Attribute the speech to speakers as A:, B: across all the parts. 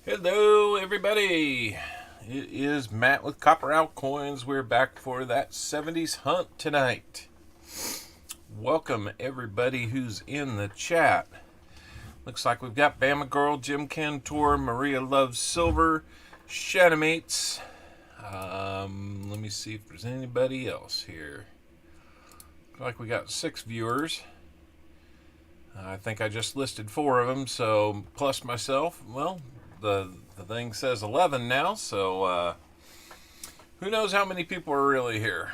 A: Hello, everybody. It is Matt with Copper Out Coins. We're back for that 70s hunt tonight. Welcome, everybody who's in the chat. Looks like we've got Bama Girl, Jim Cantor, Maria Loves Silver, Shadowmates. Let me see if there's anybody else here. Looks like we got 6 viewers. I think I just listed 4 of them, so plus myself, well, the thing says 11 now, so who knows how many people are really here.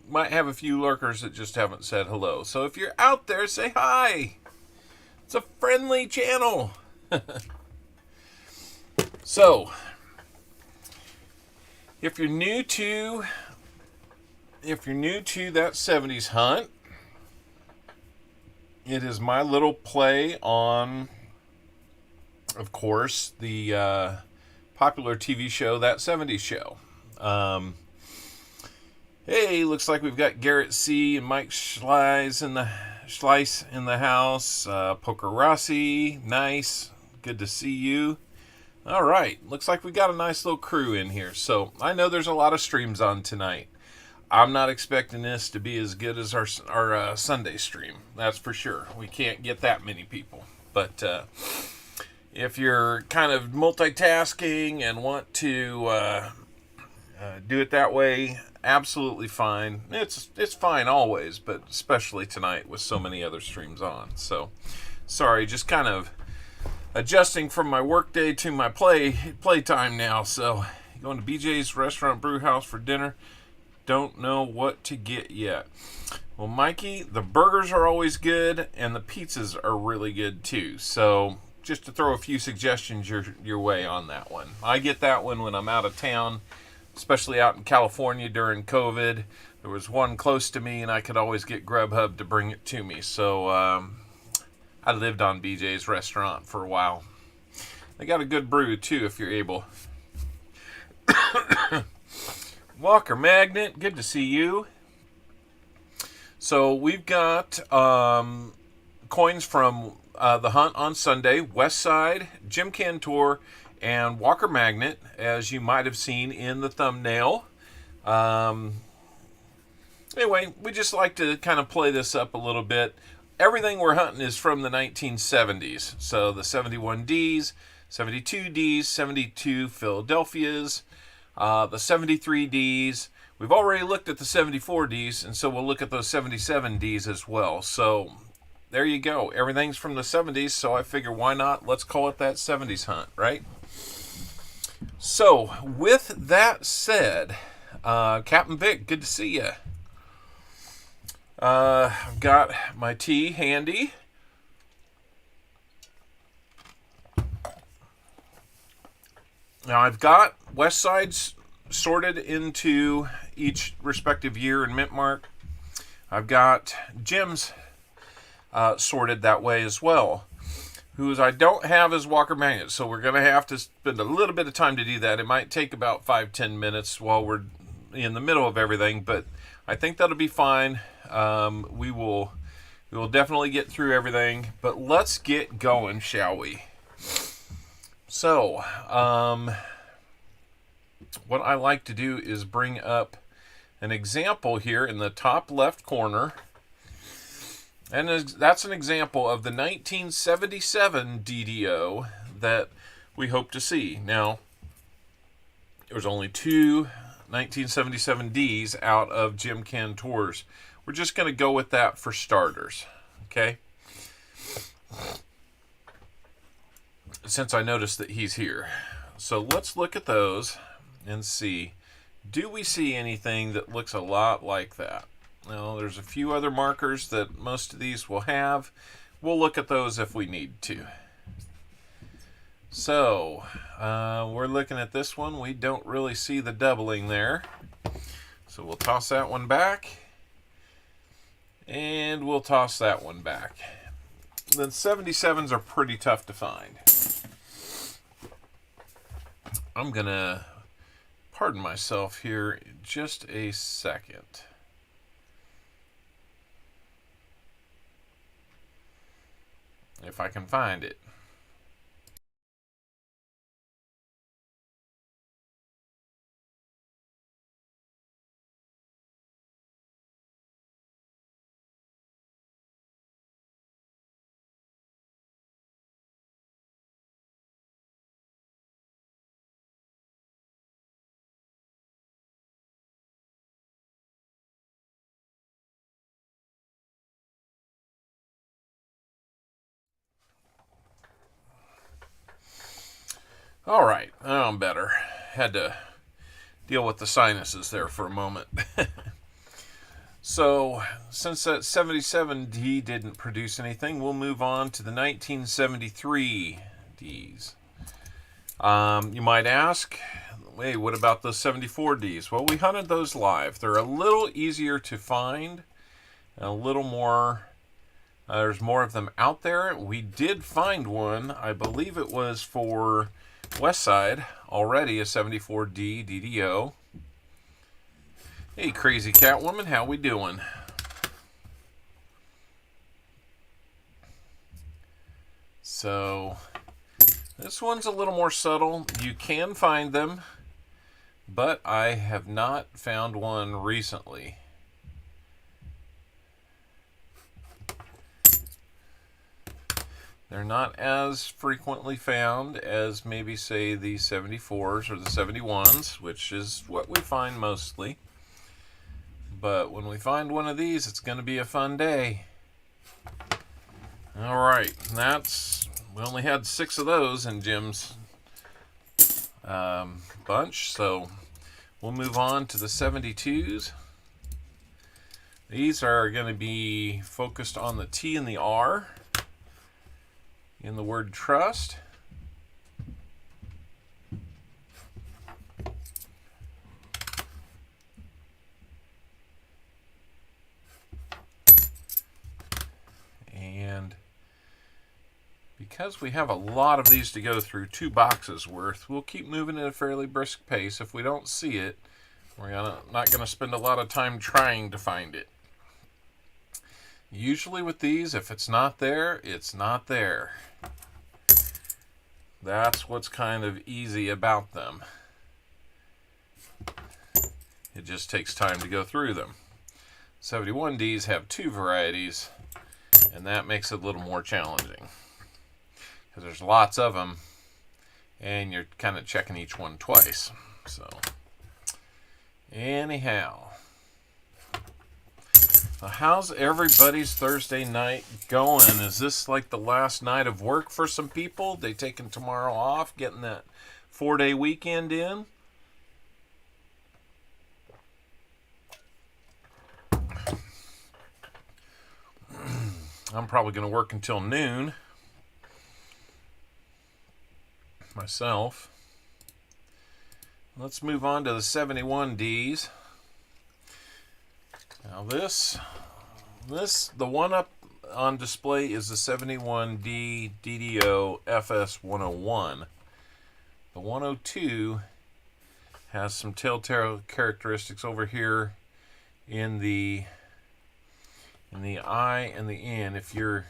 A: Might have a few lurkers that just haven't said hello. So if you're out there, say hi. It's a friendly channel. So, if you're new to that 70s hunt, it is my little play on, of course, the popular TV show, That 70s Show. Hey, looks like we've got Garrett C. and Mike Schleiss in the house. Poker Rossi, nice. Good to see you. All right, looks like we got a nice little crew in here. So I know there's a lot of streams on tonight. I'm not expecting this to be as good as our Sunday stream. That's for sure. We can't get that many people. But if you're kind of multitasking and want to do it that way, absolutely fine. It's fine always, but especially tonight with so many other streams on. So, sorry, just kind of adjusting from my workday to my playtime now. So, going to BJ's Restaurant Brew House for dinner. Don't know what to get yet. Well, Mikey, the burgers are always good, and the pizzas are really good too. So, just to throw a few suggestions your way on that one. I get that one when I'm out of town, especially out in California during COVID. There was one close to me, and I could always get Grubhub to bring it to me. So, I lived on BJ's Restaurant for a while. They got a good brew too, if you're able. Walker Magnet, good to see you. So we've got coins from the hunt on Sunday, Westside, Jim Cantor, and Walker Magnet, as you might have seen in the thumbnail. Anyway, we just like to kind of play this up a little bit. Everything we're hunting is from the 1970s. So the 71Ds, 72Ds, 72 Philadelphias, the 73Ds. We've already looked at the 74Ds, and so we'll look at those 77Ds as well. So there you go. Everything's from the 70s, so I figure why not? Let's call it that 70s hunt, right? So with that said, Captain Vic, good to see you. I've got my tea handy. Now I've got Westside's sorted into each respective year and mint mark. I've got Jim's sorted that way as well. Whose I don't have is Walker Magnet, so we're going to have to spend a little bit of time to do that. It might take about 5-10 minutes while we're in the middle of everything, but I think that'll be fine. We will definitely get through everything, but let's get going, shall we? So, what I like to do is bring up an example here in the top left corner. And that's an example of the 1977 DDO that we hope to see. Now, there's only 2 1977Ds out of Jim Cantor's. We're just going to go with that for starters, okay? Since I noticed that he's here. So let's look at those and see, do we see anything that looks a lot like that? Now, there's a few other markers that most of these will have. We'll look at those if we need to. So, we're looking at this one. We don't really see the doubling there. So we'll toss that one back. And we'll toss that one back. The 77s are pretty tough to find. I'm going to pardon myself here just a second. If I can find it. All right, I'm better. Had to deal with the sinuses there for a moment. So, since that 77D didn't produce anything, we'll move on to the 1973 Ds. You might ask, hey, what about the 74Ds? Well, we hunted those live. They're a little easier to find, a little more. There's more of them out there. We did find one. I believe it was for Westside already, a 74D DDO. Hey, Crazy Catwoman, how we doing? So, this one's a little more subtle. You can find them, but I have not found one recently. They're not as frequently found as maybe, say, the 74s or the 71s, which is what we find mostly. But when we find one of these, it's going to be a fun day. All right, we only had 6 of those in Jim's bunch, so we'll move on to the 72s. These are going to be focused on the T and the R in the word trust. And because we have a lot of these to go through, 2 boxes worth, we'll keep moving at a fairly brisk pace. If we don't see it, we're not going to spend a lot of time trying to find it. Usually with these, if it's not there, it's not there. That's what's kind of easy about them. It just takes time to go through them. 71Ds have 2 varieties, and that makes it a little more challenging because there's lots of them and you're kind of checking each one twice. So anyhow, how's everybody's Thursday night going? Is this like the last night of work for some people? They taking tomorrow off, getting that 4-day weekend in? I'm probably going to work until noon myself. Let's move on to the 71Ds. Now the one up on display is the 71D DDO FS101. The 102 has some telltale characteristics over here in the I and the N. If you're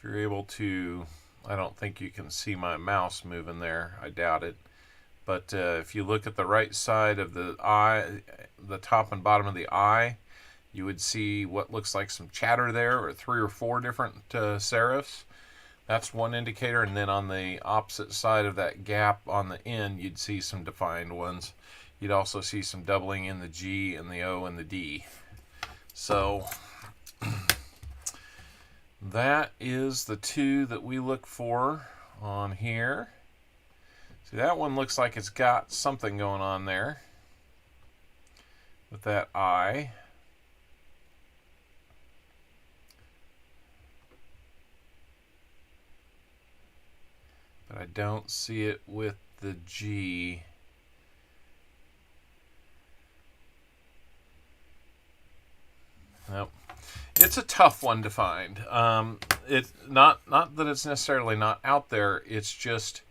A: able to, I don't think you can see my mouse moving there. I doubt it. But if you look at the right side of the eye, the top and bottom of the eye, you would see what looks like some chatter there, or 3 or 4 different serifs. That's one indicator. And then on the opposite side of that gap on the N, you'd see some defined ones. You'd also see some doubling in the G and the O and the D. So that is the 2 that we look for on here. See, that one looks like it's got something going on there with that I. But I don't see it with the G. Nope. It's a tough one to find. It's not that it's necessarily not out there. It's just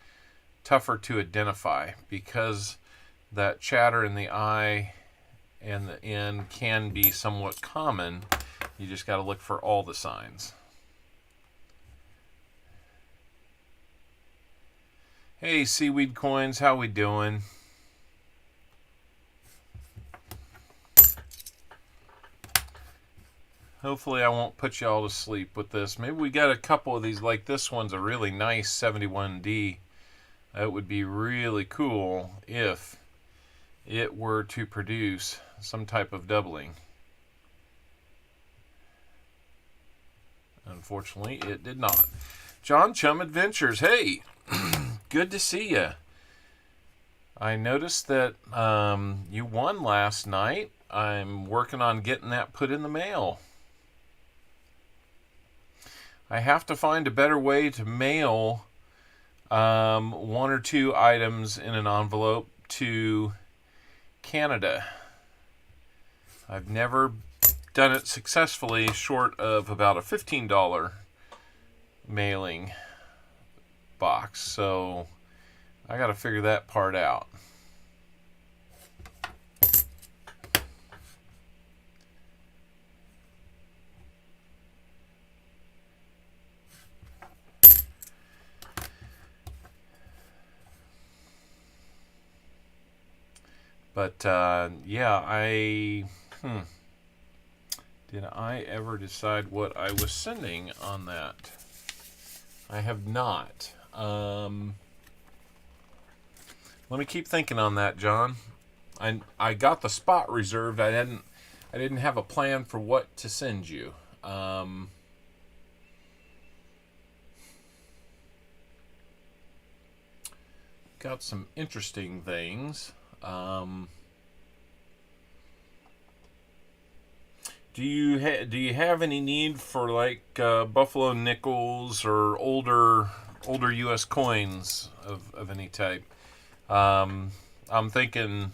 A: tougher to identify because that chatter in the I and the N can be somewhat common. You just got to look for all the signs. Hey, Seaweed Coins, how we doing? Hopefully I won't put you all to sleep with this. Maybe we got a couple of these, like this one's a really nice 71D. That would be really cool if it were to produce some type of doubling. Unfortunately, it did not. John Chum Adventures, hey, good to see you. I noticed that you won last night. I'm working on getting that put in the mail. I have to find a better way to mail one or two items in an envelope to Canada. I've never done it successfully short of about a $15 mailing box, so I got to figure that part out. But yeah, did I ever decide what I was sending on that? I have not. Let me keep thinking on that, John. I got the spot reserved. I didn't have a plan for what to send you. Got some interesting things. Do you have any need for like buffalo nickels or older U.S. coins of any type? I'm thinking,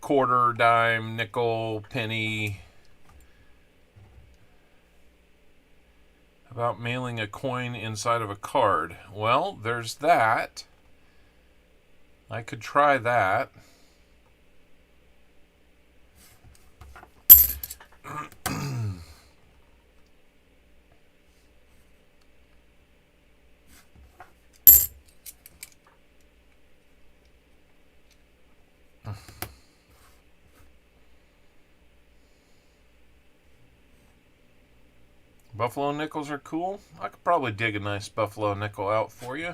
A: quarter, dime, nickel, penny. About mailing a coin inside of a card. Well, there's that. I could try that. Buffalo nickels are cool. I could probably dig a nice buffalo nickel out for you.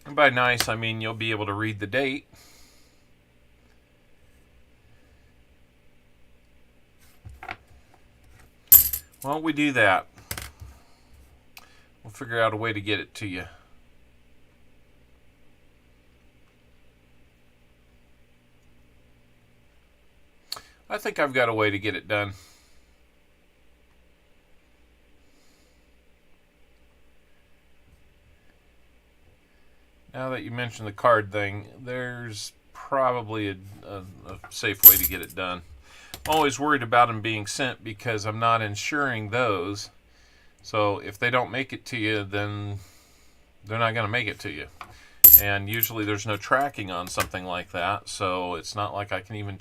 A: And by nice, I mean you'll be able to read the date. Why don't we do that? We'll figure out a way to get it to you. I think I've got a way to get it done. Now that you mentioned the card thing, there's probably a safe way to get it done. I'm always worried about them being sent because I'm not insuring those. So if they don't make it to you, then they're not going to make it to you. And usually there's no tracking on something like that, so it's not like I can even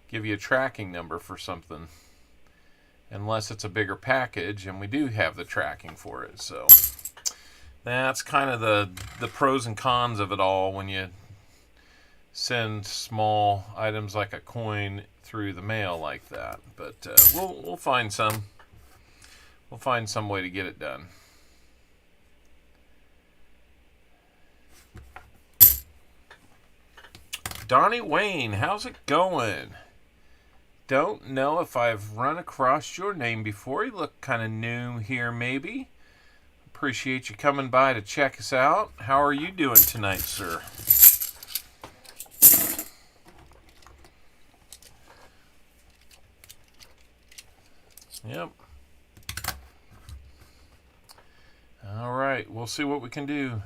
A: give you a tracking number for something. Unless it's a bigger package, and we do have the tracking for it, so... That's kind of the pros and cons of it all when you send small items like a coin through the mail like that. But we'll find some. We'll find some way to get it done. Donnie Wayne, how's it going? Don't know if I've run across your name before. You look kind of new here, maybe. Appreciate you coming by to check us out. How are you doing tonight, sir? Yep. All right, we'll see what we can do.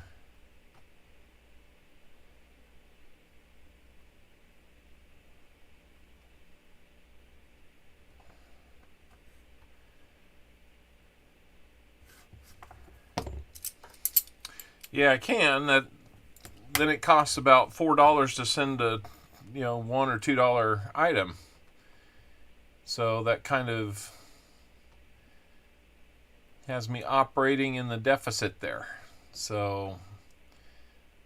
A: Yeah, I can. Then it costs about $4 to send a, $1 or $2 item. So that kind of has me operating in the deficit there. So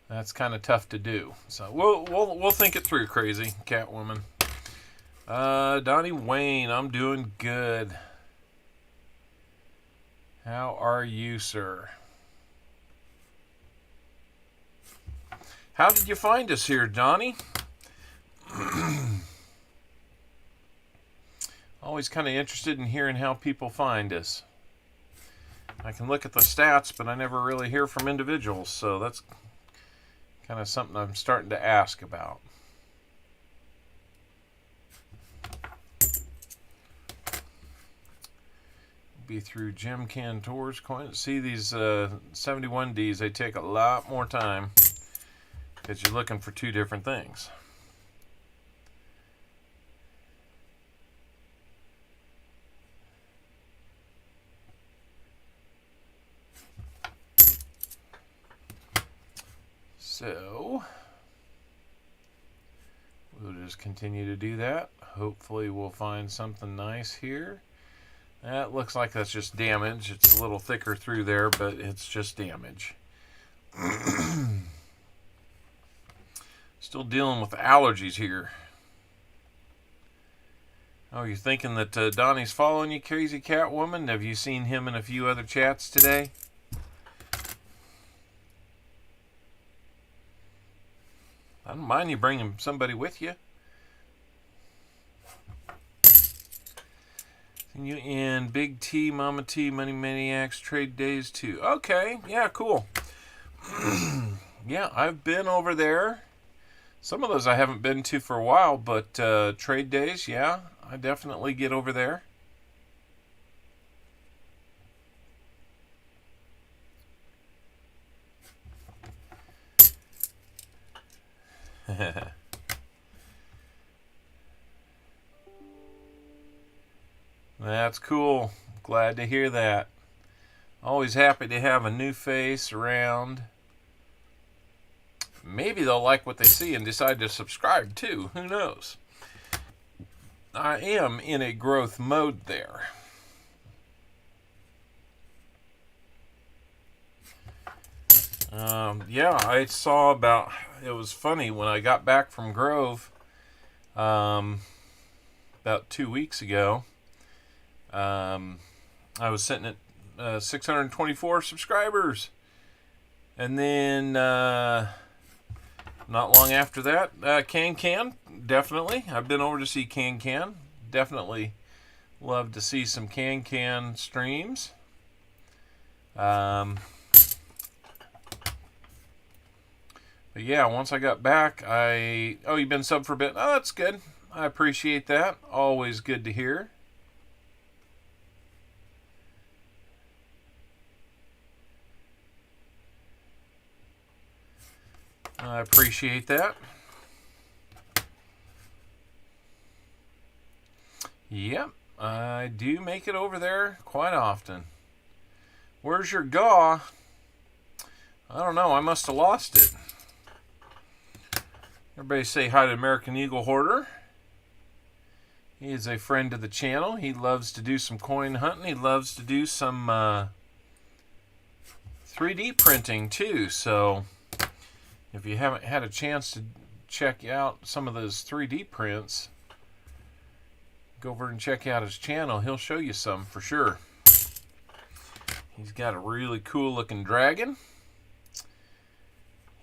A: that's kind of tough to do. So we'll think it through, crazy Catwoman. Donnie Wayne, I'm doing good. How are you, sir? How did you find us here, Donnie? Always kind of interested in hearing how people find us. I can look at the stats, but I never really hear from individuals, so that's kind of something I'm starting to ask about. Be through Jim Cantor's coins. See, these 71Ds, they take a lot more time because you're looking for two different things. So we'll just continue to do that. Hopefully we'll find something nice here. That looks like that's just damage. It's a little thicker through there, but it's just damage. Still dealing with allergies here. Oh, you're thinking that Donnie's following you, crazy cat woman? Have you seen him in a few other chats today? I don't mind you bringing somebody with you. You in Big T, Mama T, Money Maniacs, Trade Days too. Okay, yeah, cool. Yeah, I've been over there. Some of those I haven't been to for a while, but Trade Days, yeah, I definitely get over there. That's cool. Glad to hear that. Always happy to have a new face around. Maybe they'll like what they see and decide to subscribe too. Who knows? I am in a growth mode there. Yeah, I saw about, it was funny when I got back from Grove about 2 weeks ago. I was sitting at 624 subscribers. And then not long after that, Can, definitely. I've been over to see Can. Definitely love to see some Can streams. But yeah, once I got back, oh, you've been sub for a bit. Oh, that's good. I appreciate that. Always good to hear. I appreciate that. Yep, I do make it over there quite often. Where's your gaw? I don't know. I must have lost it. Everybody say hi to American Eagle Hoarder. He is a friend of the channel. He loves to do some coin hunting. He loves to do some 3D printing too. So if you haven't had a chance to check out some of those 3D prints, go over and check out his channel. He'll show you some for sure. He's got a really cool looking dragon.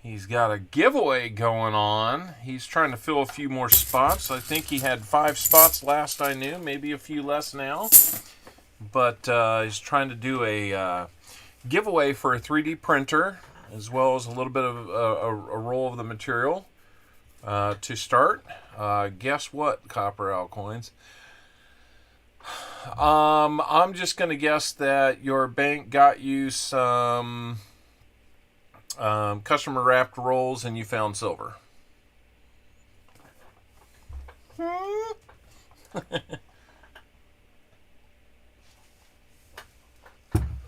A: He's got a giveaway going on. He's trying to fill a few more spots. I think he had 5 spots last I knew, maybe a few less now. But he's trying to do a giveaway for a 3D printer, as well as a little bit of a roll of the material to start. Guess what, Copper Owl Coins? I'm just going to guess that your bank got you some customer wrapped rolls and you found silver.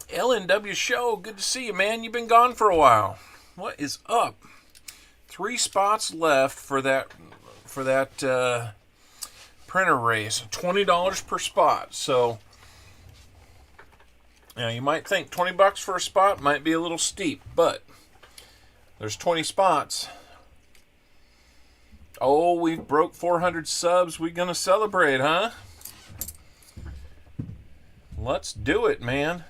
A: LNW Show, good to see you, man. You've been gone for a while. What is up? 3 spots left for that printer race. $20 per spot. So now you might think $20 for a spot might be a little steep, but there's 20 spots. Oh, we broke 400 subs. We're going to celebrate, huh? Let's do it, man.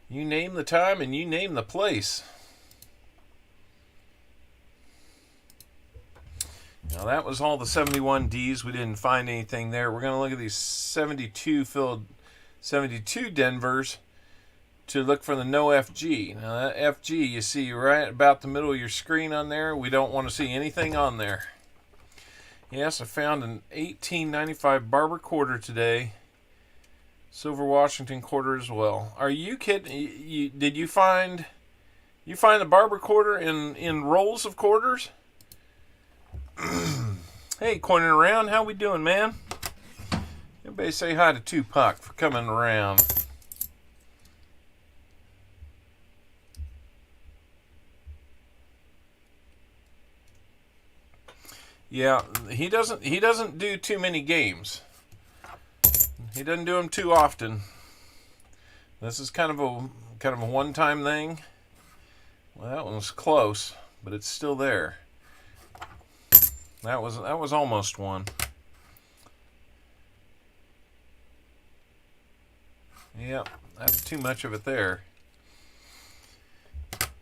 A: You name the time and you name the place. Now that was all the 71Ds. We didn't find anything there. We're going to look at these 72 filled 72 Denvers. to look for the no FG. Now that FG you see right about the middle of your screen on there, we don't want to see anything on there. Yes, I found an 1895 Barber quarter today. Silver Washington quarter as well. Are you kidding? Did you find the Barber quarter in rolls of quarters? Hey, Coining Around, how we doing, man? Everybody say hi to Tupac for coming around. Yeah, he doesn't do too many games. He doesn't do them too often. This is kind of a one-time thing. Well, that one was close, but it's still there. That was almost one. Yep, that's too much of it there.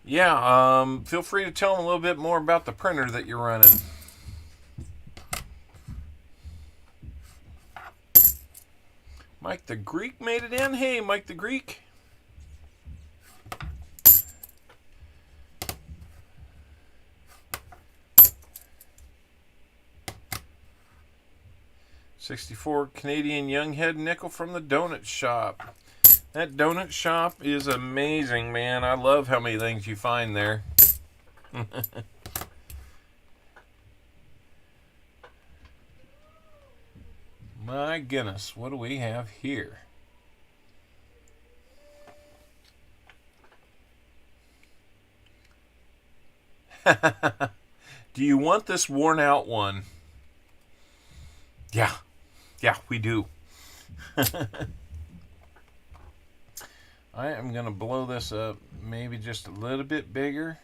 A: Yeah, feel free to tell them a little bit more about the printer that you're running. Mike the Greek made it in. Hey, Mike the Greek. $64 Canadian Younghead nickel from the donut shop. That donut shop is amazing, man. I love how many things you find there. My goodness, what do we have here? Do you want this worn out one? Yeah, we do. I am going to blow this up maybe just a little bit bigger,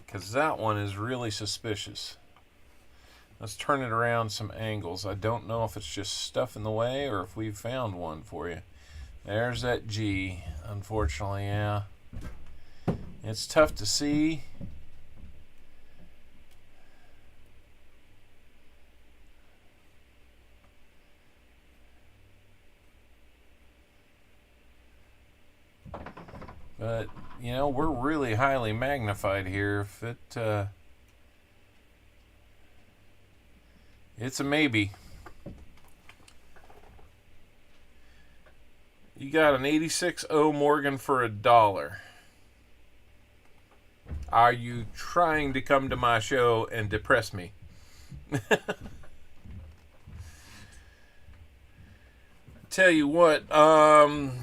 A: because that one is really suspicious. Let's turn it around some angles. I don't know if it's just stuff in the way or if we've found one for you. There's that G, unfortunately, yeah. It's tough to see. But, you know, we're really highly magnified here. If it, it's a maybe. You got an 86.0 Morgan for $1. Are you trying to come to my show and depress me? Tell you what,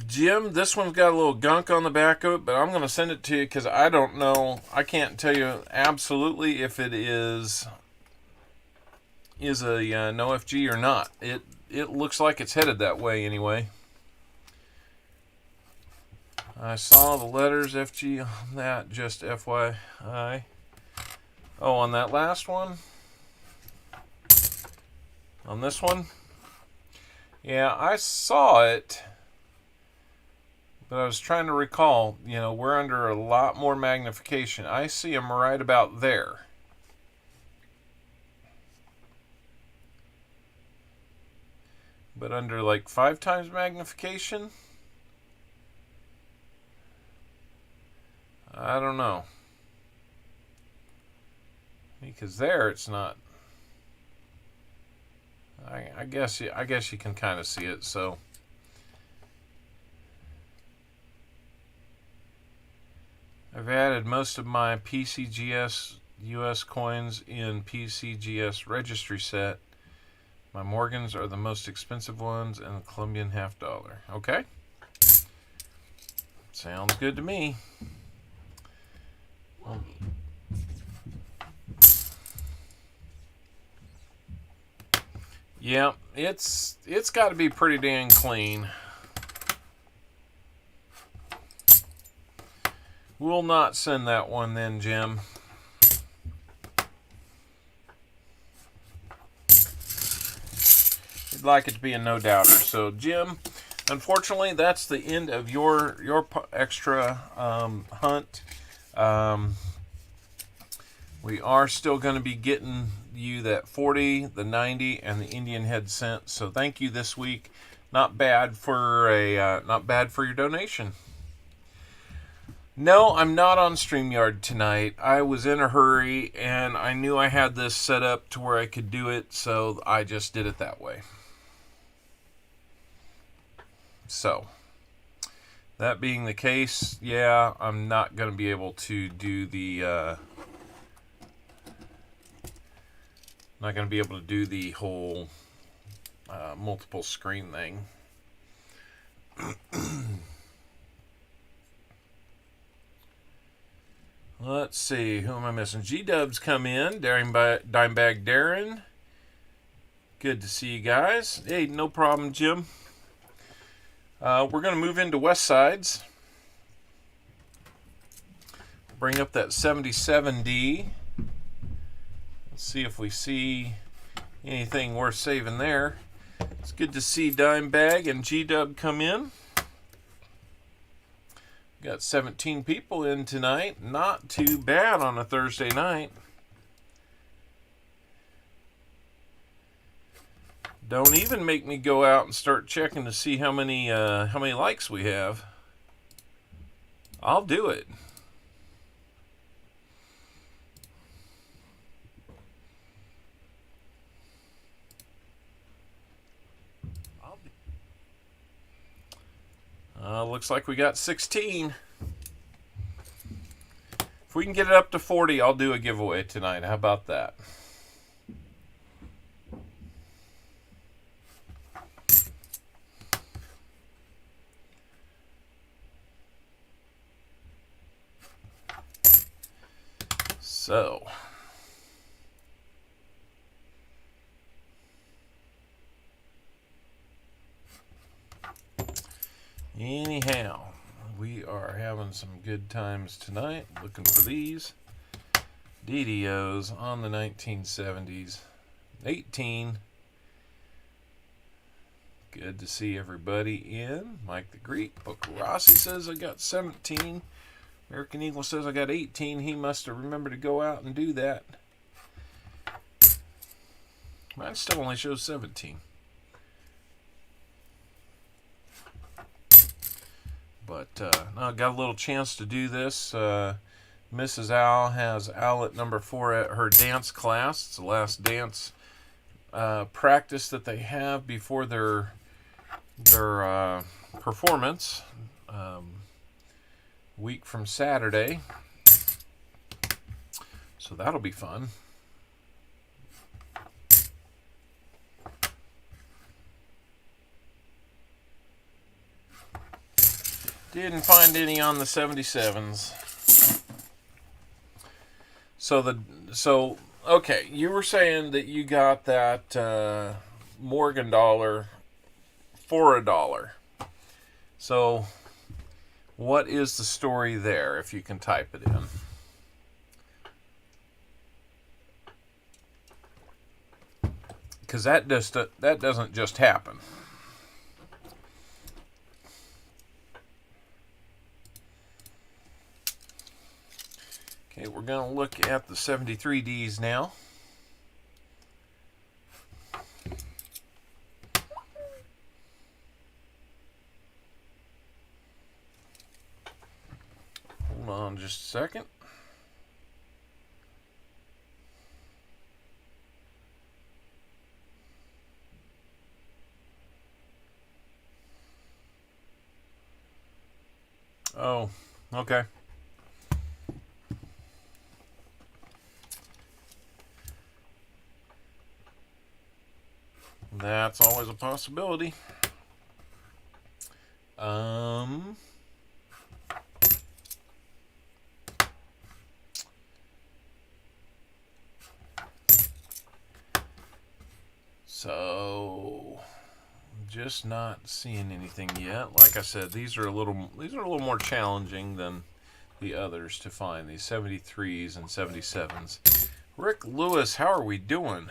A: Jim, this one's got a little gunk on the back of it, but I'm going to send it to you because I don't know. I can't tell you absolutely if it is a no FG or not. It looks like it's headed that way anyway. I saw the letters FG on that, just FYI. Oh, on that last one? On this one? Yeah, I saw it, but I was trying to recall, you know, we're under a lot more magnification. I see them right about there. But under like 5 times magnification? I don't know. Because there it's not. I guess you can kind of see it. So I've added most of my PCGS US coins in PCGS registry set. My Morgans are the most expensive ones, and the Colombian $50. Okay, sounds good to me. Well, yeah, it's got to be pretty dang clean. We'll not send that one then, Jim. You'd like it to be a no doubter. So, Jim, unfortunately, that's the end of your extra hunt. We are still going to be getting you that 40, the 90, and the Indian head cent. So thank you this week. Not bad for your donation. No, I'm not on StreamYard tonight. I was in a hurry, and I knew I had this set up to where I could do it, so I just did it that way. So, that being the case, yeah, I'm not going to be able to do the whole multiple screen thing. Let's see, who am I missing? G-Dubs come in, Dimebag Darren. Good to see you guys. Hey, no problem, Jim. We're going to move into Westside's. Bring up that 77D. Let's see if we see anything worth saving there. It's good to see Dimebag and G-Dub come in. Got 17 people in tonight. Not too bad on a Thursday night. Don't even make me go out and start checking to see how many likes we have. I'll do it. Looks like we got 16. If we can get it up to 40, I'll do a giveaway tonight. How about that? So, anyhow, we are having some good times tonight. Looking for these DDOs on the 1970s. 18. Good to see everybody in. Mike the Greek. Booker Rossi says I got 17. American Eagle says I got 18. He must have remembered to go out and do that. Mine still only shows 17. But I got a little chance to do this. Mrs. Al has Al at number 4 at her dance class. It's the last dance practice that they have before their performance. Week from Saturday. So that'll be fun. Didn't find any on the 77s. So okay, you were saying that you got that Morgan dollar for $1. So what is the story there, if you can type it in? Because that doesn't just happen. Okay, we're going to look at the 73Ds now. Hold on just a second. Oh, okay. That's always a possibility. So just not seeing anything yet. Like I said, these are a little more challenging than the others to find, these 73s and 77s. Rick Lewis, how are we doing?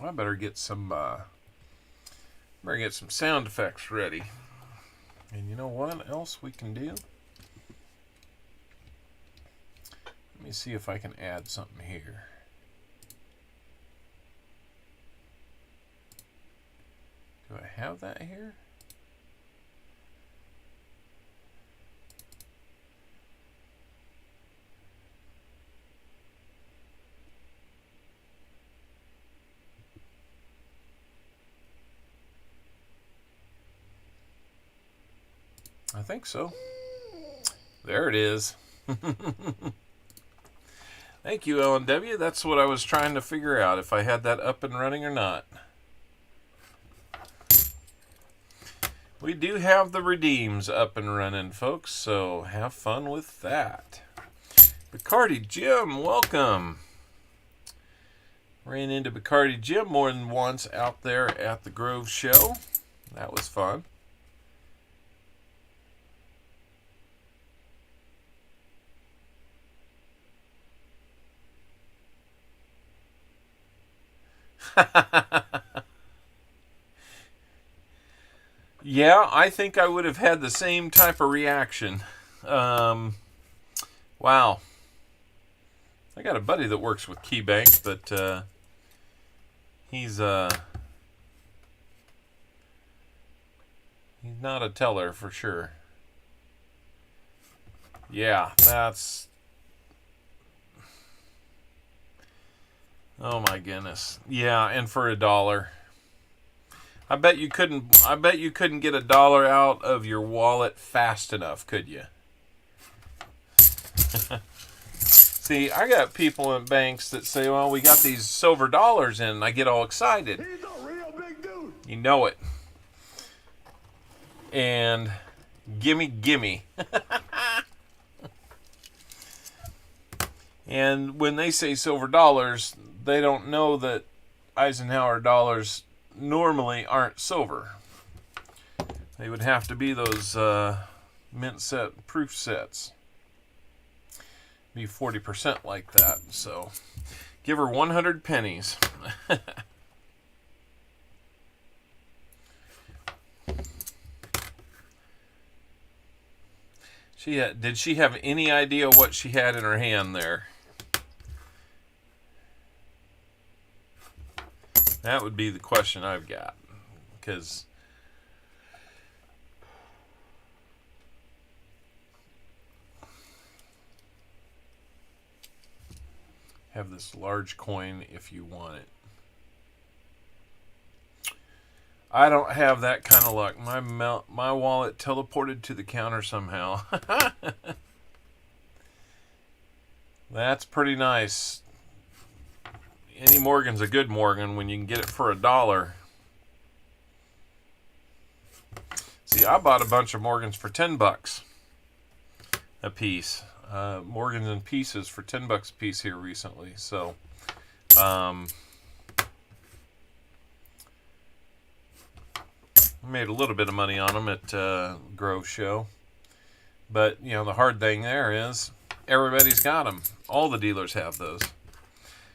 A: I better get some sound effects ready. And you know what else we can do? Let me see if I can add something here. Do I have that here? I think so. There it is. Thank you, LNW. That's what I was trying to figure out, if I had that up and running or not. We do have the redeems up and running, folks, so have fun with that. Bacardi Jim, welcome. Ran into Bacardi Jim more than once out there at the Grove Show. That was fun. Yeah, I think I would have had the same type of reaction. Wow. I got a buddy that works with KeyBank, but he's not a teller for sure. Yeah, that's... Oh my goodness. Yeah, and for $1. I bet you couldn't get $1 out of your wallet fast enough, could you? See, I got people in banks that say, well, we got these silver dollars in, and I get all excited.
B: He's a real big dude.
A: You know it. And gimme. And when they say silver dollars, they don't know that Eisenhower dollars normally aren't silver. They would have to be those mint set proof sets. Be 40% like that. So give her 100 pennies. Did she have any idea what she had in her hand there? That would be the question I've got, because have this large coin if you want it. I don't have that kind of luck. My wallet teleported to the counter somehow. That's pretty nice. Any Morgan's a good Morgan when you can get it for $1. See, I bought a bunch of Morgans for $10 a piece. Morgans in pieces for $10 a piece here recently. So, made a little bit of money on them at Grove Show. But, you know, the hard thing there is everybody's got them. All the dealers have those.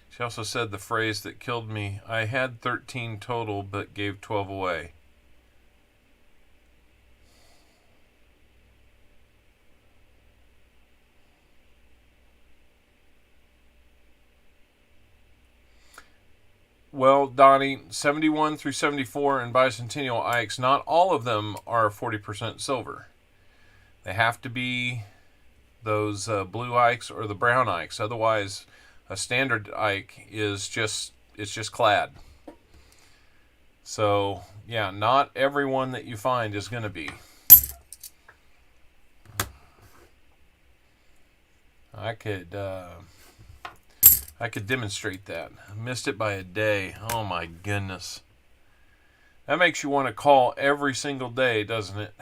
A: She also said the phrase that killed me, I had 13 total but gave 12 away. Well, Donnie, 71 through 74 and Bicentennial Ikes, not all of them are 40% silver. They have to be those blue Ikes or the brown Ikes. Otherwise, a standard Ike is just clad. So, yeah, not everyone that you find is going to be. I could demonstrate that. I missed it by a day. Oh my goodness. That makes you want to call every single day, doesn't it?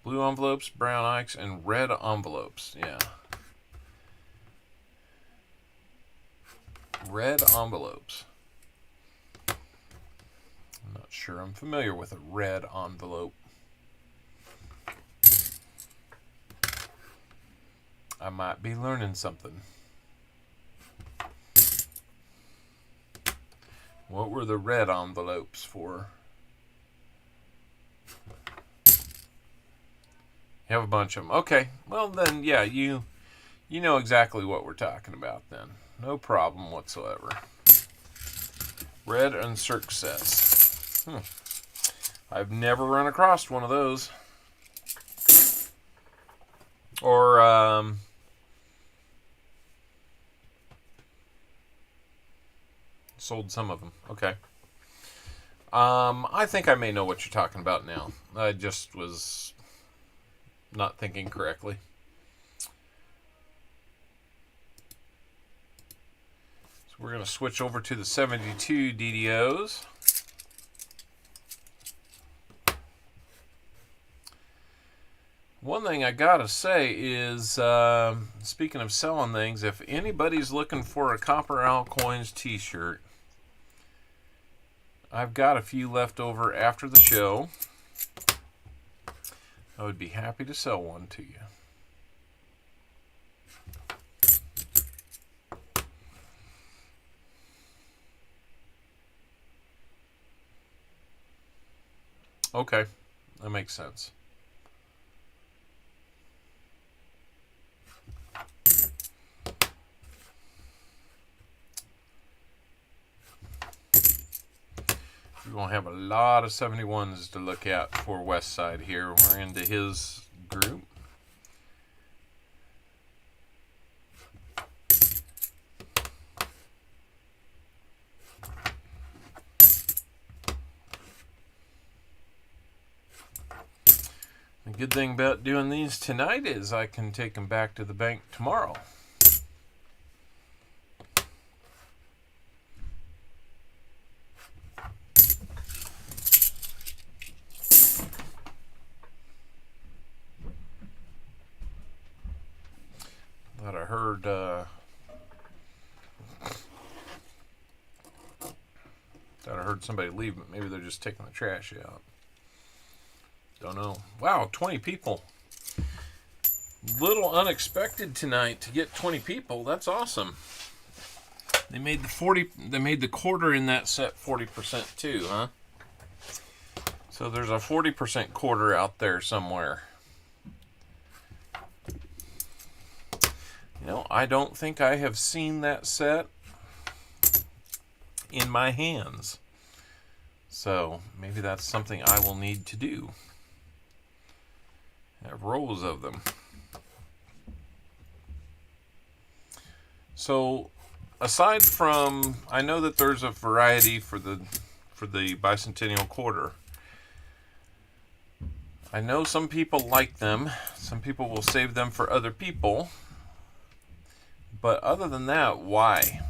A: Blue envelopes, brown Ikes, and red envelopes. Yeah. Red envelopes. I'm not sure I'm familiar with a red envelope. I might be learning something. What were the red envelopes for? You have a bunch of them. Okay. Well, then, yeah, you know exactly what we're talking about then. No problem whatsoever. Red and success. I've never run across one of those. Or, sold some of them. Okay. I think I may know what you're talking about now. I just was not thinking correctly. So we're going to switch over to the 72 DDOs. One thing I gotta say is, speaking of selling things, if anybody's looking for a Copper Altcoins t-shirt, I've got a few left over after the show. I would be happy to sell one to you. Okay, that makes sense. We're going to have a lot of 71s to look at for Westside here. We're into his group. The good thing about doing these tonight is I can take them back to the bank tomorrow. Thought I heard somebody leave, but maybe they're just taking the trash out. Don't know. Wow, 20 people. Little unexpected tonight to get 20 people. That's awesome. They made the quarter in that set 40% too, huh? So there's a 40% quarter out there somewhere. You know, I don't think I have seen that set in my hands. So maybe that's something I will need to do. I have rows of them. So aside from, I know that there's a variety for the bicentennial quarter. I know some people like them. Some people will save them for other people. But other than that, why?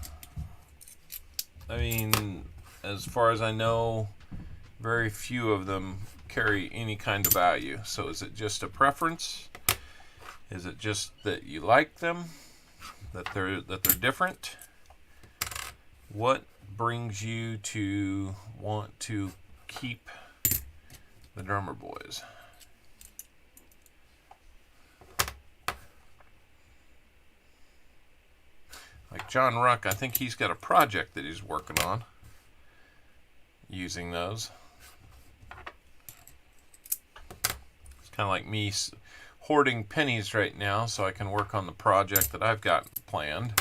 A: I mean, as far as I know, very few of them carry any kind of value. So is it just a preference? Is it just that you like them? That they're different? What brings you to want to keep the Drummer Boys? Like John Ruck, I think he's got a project that he's working on using those. It's kind of like me hoarding pennies right now so I can work on the project that I've got planned.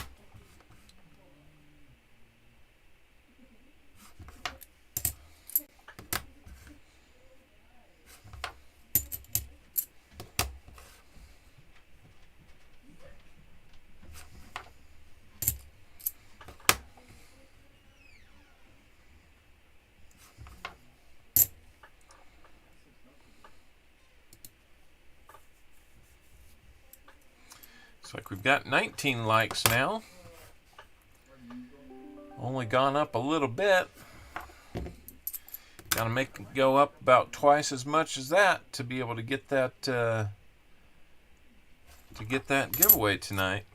A: Looks like we've got 19 likes now. Only gone up a little bit. Gotta make it go up about twice as much as that to be able to get that giveaway tonight.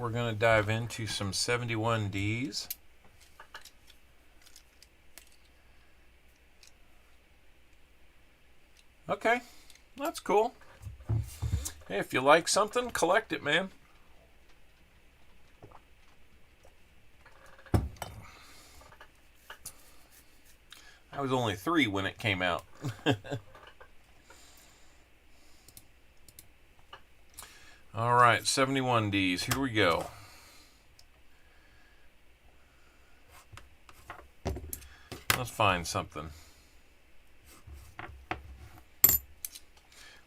A: we're going to dive into some 71Ds. Okay, that's cool. Hey, if you like something, collect it, man. I was only 3 when it came out. All right, 71Ds. Here we go. Let's find something.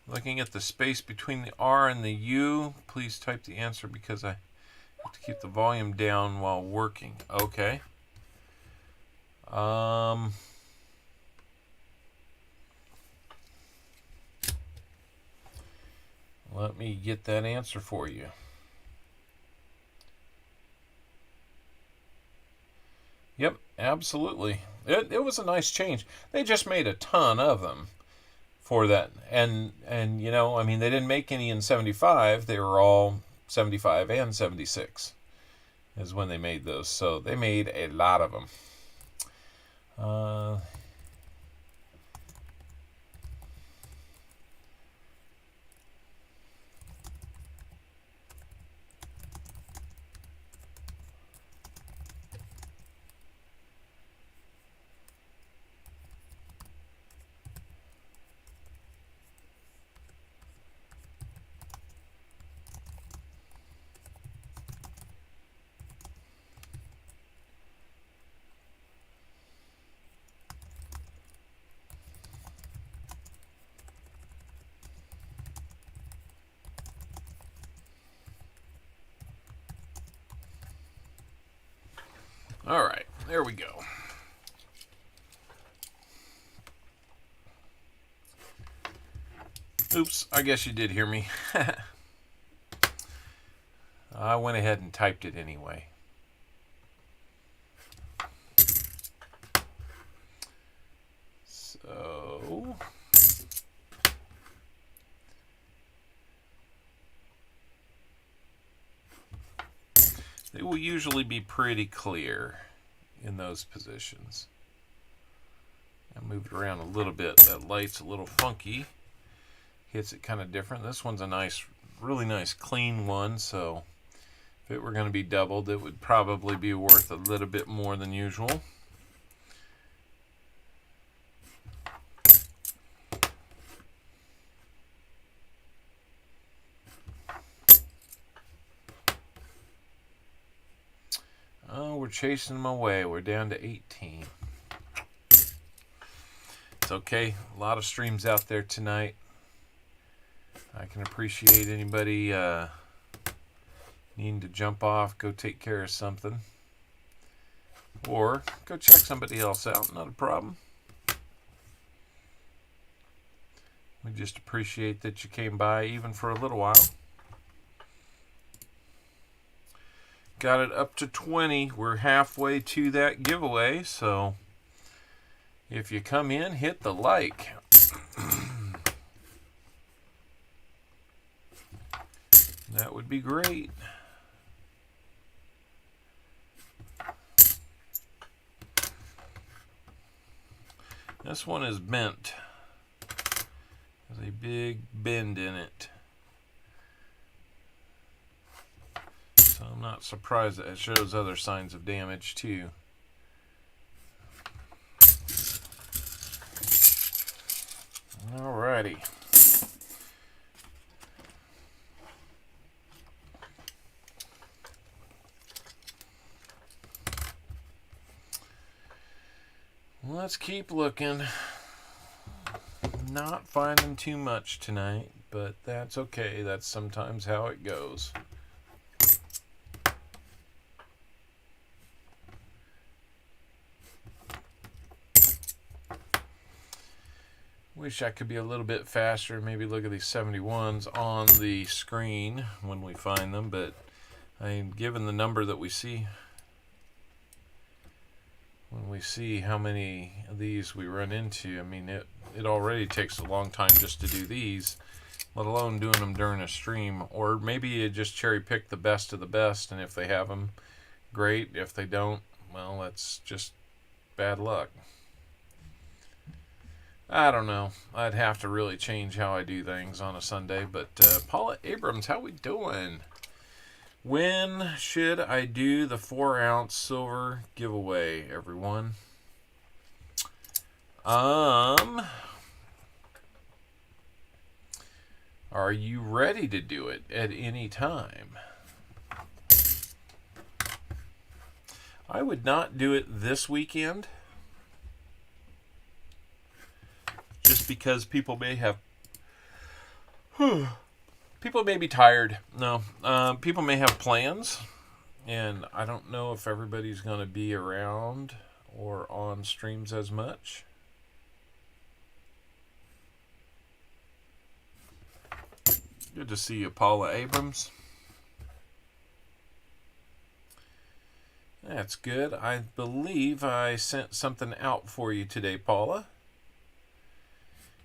A: Looking at the space between the R and the U, please type the answer because I have to keep the volume down while working. Okay. Let me get that answer for you. Yep, absolutely. It was a nice change. They just made a ton of them for that. And you know, I mean, they didn't make any in 75. They were all 75 and 76 is when they made those. So they made a lot of them. All right, there we go. Oops, I guess you did hear me. I went ahead and typed it anyway. So they will usually be pretty clear in those positions. I moved around a little bit. That light's a little funky. Hits it kind of different. This one's a nice, really nice clean one, so if it were going to be doubled, it would probably be worth a little bit more than usual. Oh, we're chasing them away. We're down to 18. It's okay. A lot of streams out there tonight. I can appreciate anybody needing to jump off, go take care of something, or go check somebody else out. Not a problem. We just appreciate that you came by even for a little while. Got it up to 20. We're halfway to that giveaway, so if you come in, hit the like. That would be great. This one is bent. There's a big bend in it. So I'm not surprised that it shows other signs of damage too. Alrighty. Let's keep looking. Not finding too much tonight, but that's okay. That's sometimes how it goes. Wish I could be a little bit faster. Maybe look at these 71s on the screen when we find them, but I mean, given the number that we see, when we see how many of these we run into, I mean, it already takes a long time just to do these, let alone doing them during a stream. Or maybe you just cherry pick the best of the best, and if they have them, great. If they don't, well, that's just bad luck. I don't know. I'd have to really change how I do things on a Sunday. But Paula Abrams, how we doing? When should I do the 4-ounce silver giveaway, everyone? Are you ready to do it at any time? I would not do it this weekend, just because people may have people may be tired. No, people may have plans, and I don't know if everybody's going to be around or on streams as much. Good to see you, Paula Abrams. That's good. I believe I sent something out for you today, Paula.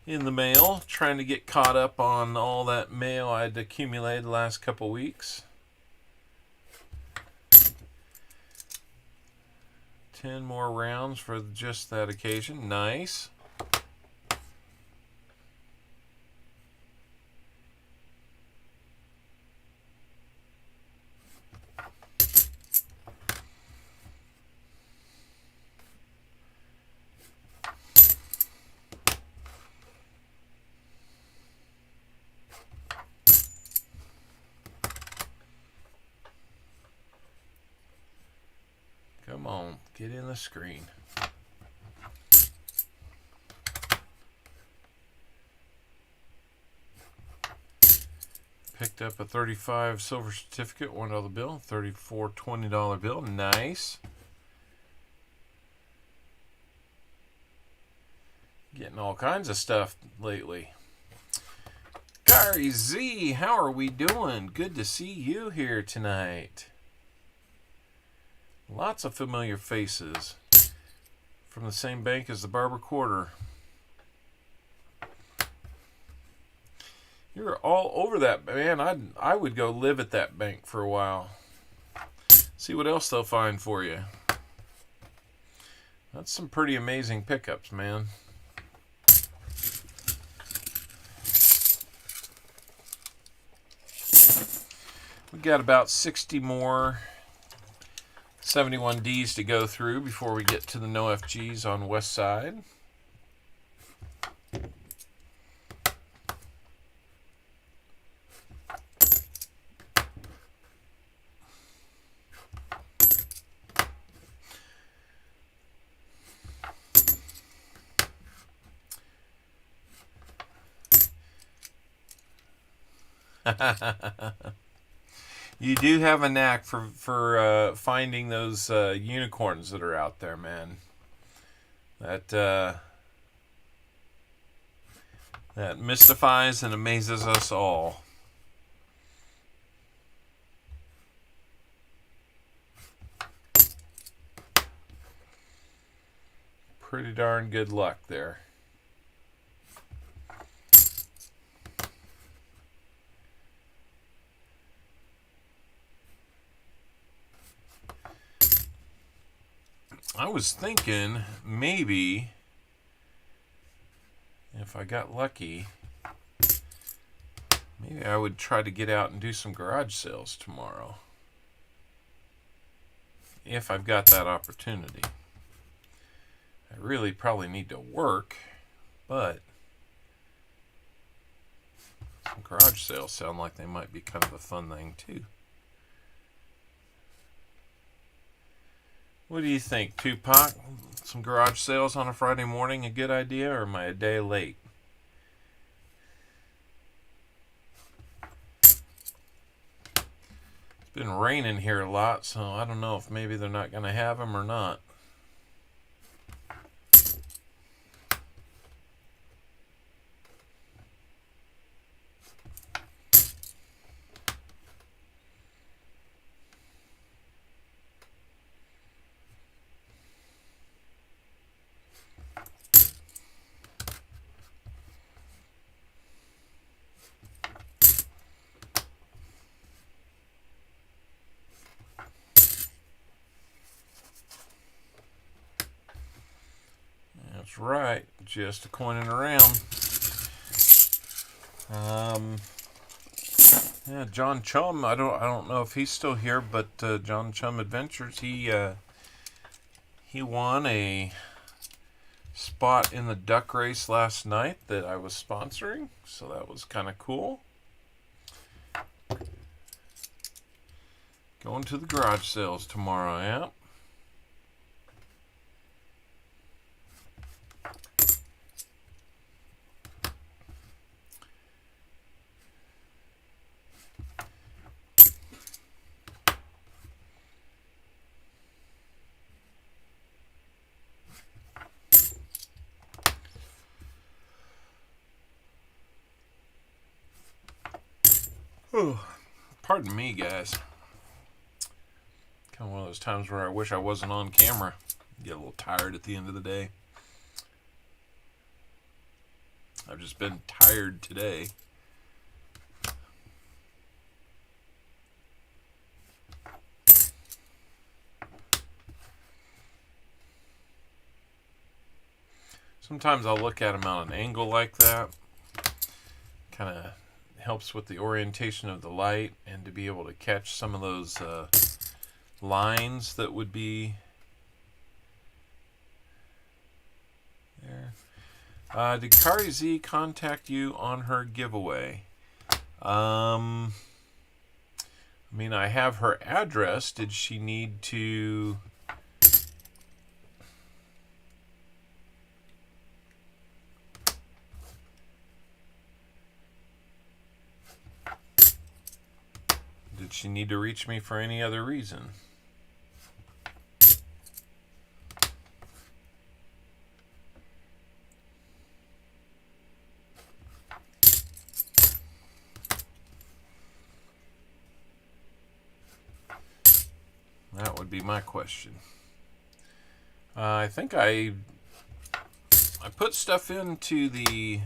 A: In the mail, trying to get caught up on all that mail I'd accumulated the last couple weeks. 10 more rounds for just that occasion. Nice. Come on, get in the screen. Picked up a 35 silver certificate, $1 bill, 34 $20 bill. Nice. Getting all kinds of stuff lately. Gary Z, how are we doing? Good to see you here tonight. Lots of familiar faces from the same bank as the Barber Quarter. You're all over that, man. I would go live at that bank for a while. See what else they'll find for you. That's some pretty amazing pickups, man. We got about 60 more 71Ds to go through before we get to the no FGs on Westside. You do have a knack for finding those unicorns that are out there, man. That mystifies and amazes us all. Pretty darn good luck there. I was thinking maybe if I got lucky, maybe I would try to get out and do some garage sales tomorrow. If I've got that opportunity. I really probably need to work, but some garage sales sound like they might be kind of a fun thing too. What do you think, Tupac? Some garage sales on a Friday morning a good idea, or am I a day late? It's been raining here a lot, so I don't know if maybe they're not going to have them or not. That's right. Just a coining around. Yeah, John Chum. I don't know if he's still here, but John Chum Adventures. He won a spot in the duck race last night that I was sponsoring, so that was kind of cool. Going to the garage sales tomorrow, yeah. Oh, pardon me, guys. Kind of one of those times where I wish I wasn't on camera. Get a little tired at the end of the day. I've just been tired today. Sometimes I'll look at them on an angle like that. Kind of helps with the orientation of the light and to be able to catch some of those lines that would be there. Did Kari Z contact you on her giveaway? I mean, I have her address. Did she need to... Did she need to reach me for any other reason? That would be my question. I think I put stuff into the...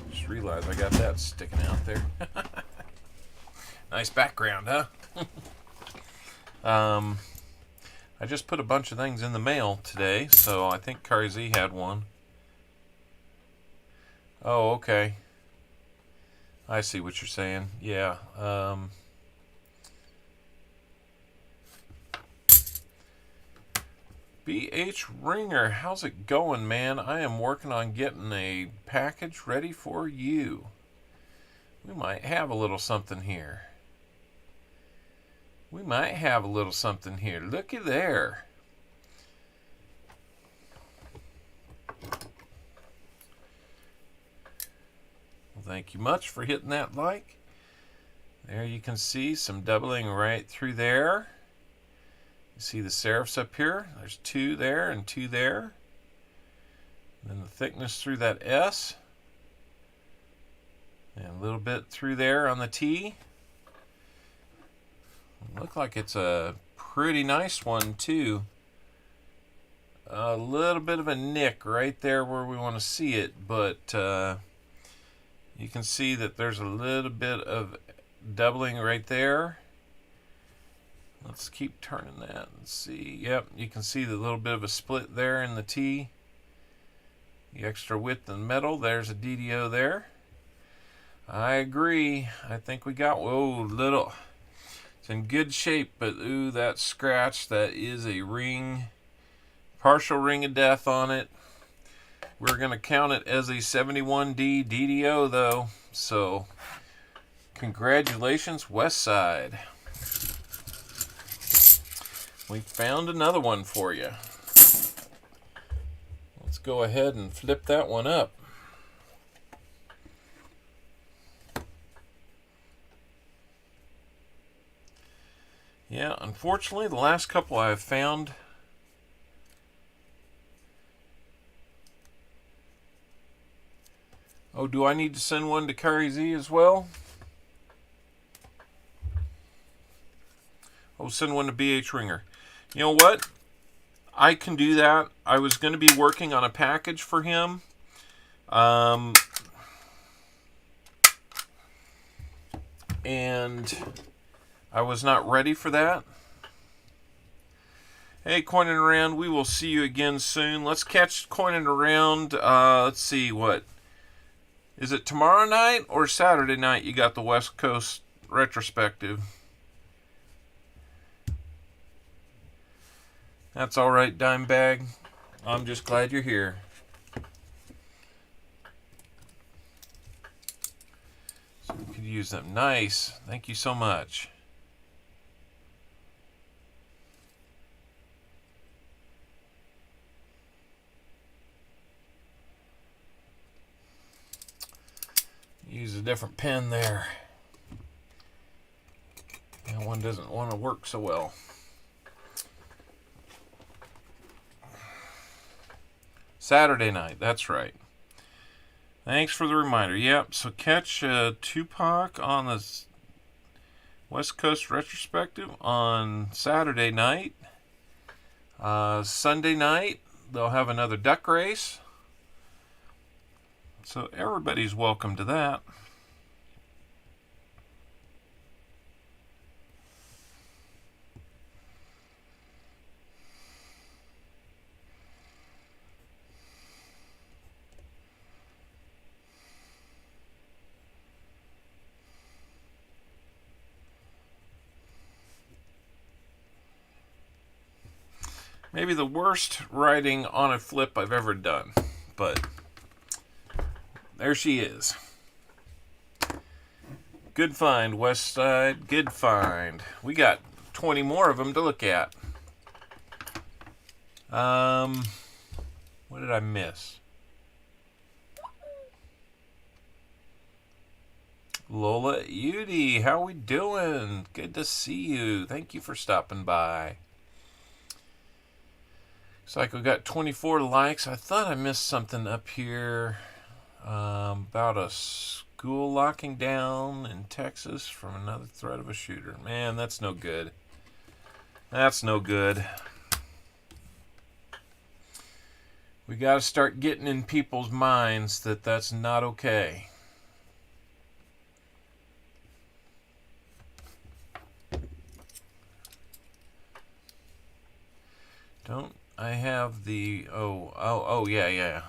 A: Just realized I got that sticking out there. Nice background, huh? I just put a bunch of things in the mail today, so I think Kari Z had one. Oh, okay. I see what you're saying. Yeah. BH Ringer, how's it going, man? I am working on getting a package ready for you. We might have a little something here. We might have a little something here. Looky there. Well, thank you much for hitting that like. There you can see some doubling right through there. You see the serifs up here? There's 2 there and 2 there. And then the thickness through that S. And a little bit through there on the T. Look like it's a pretty nice one too. A little bit of a nick right there where we want to see it, but you can see that there's a little bit of doubling right there. Let's keep turning that and see. Yep, you can see the little bit of a split there in the T. The extra width in the metal. There's a DDO there. I agree. I think we got, whoa, little. It's in good shape, but ooh, that scratch, that is a ring, partial ring of death on it. We're going to count it as a 71D DDO though. So, congratulations, Westside. We found another one for you. Let's go ahead and flip that one up. Yeah, unfortunately, the last couple I've found oh, do I need to send one to Kari Z as well? Oh, send one to BH Ringer. You know what? I can do that. I was going to be working on a package for him. And I was not ready for that. Hey, Coining Around, we will see you again soon. Let's catch Coining Around. Let's see, what? Is it tomorrow night or Saturday night you got the West Coast retrospective? That's all right, Dimebag. I'm just glad you're here. So we could use them. Nice. Thank you so much. Use a different pen there. That one doesn't want to work so well. Saturday night, that's right. Thanks for the reminder. Yep, so catch Tupac on the West Coast retrospective on Saturday night. Sunday night, they'll have another duck race. So everybody's welcome to that. Maybe the worst riding on a flip I've ever done, but there she is. Good find, Westside. Good find. We got 20 more of them to look at. What did I miss? Lola Udy, how we doing? Good to see you. Thank you for stopping by. Looks like we got 24 likes. I thought I missed something up here about a school locking down in Texas from another threat of a shooter. Man, that's no good. That's no good. We got to start getting in people's minds that that's not okay. Don't I have the yeah.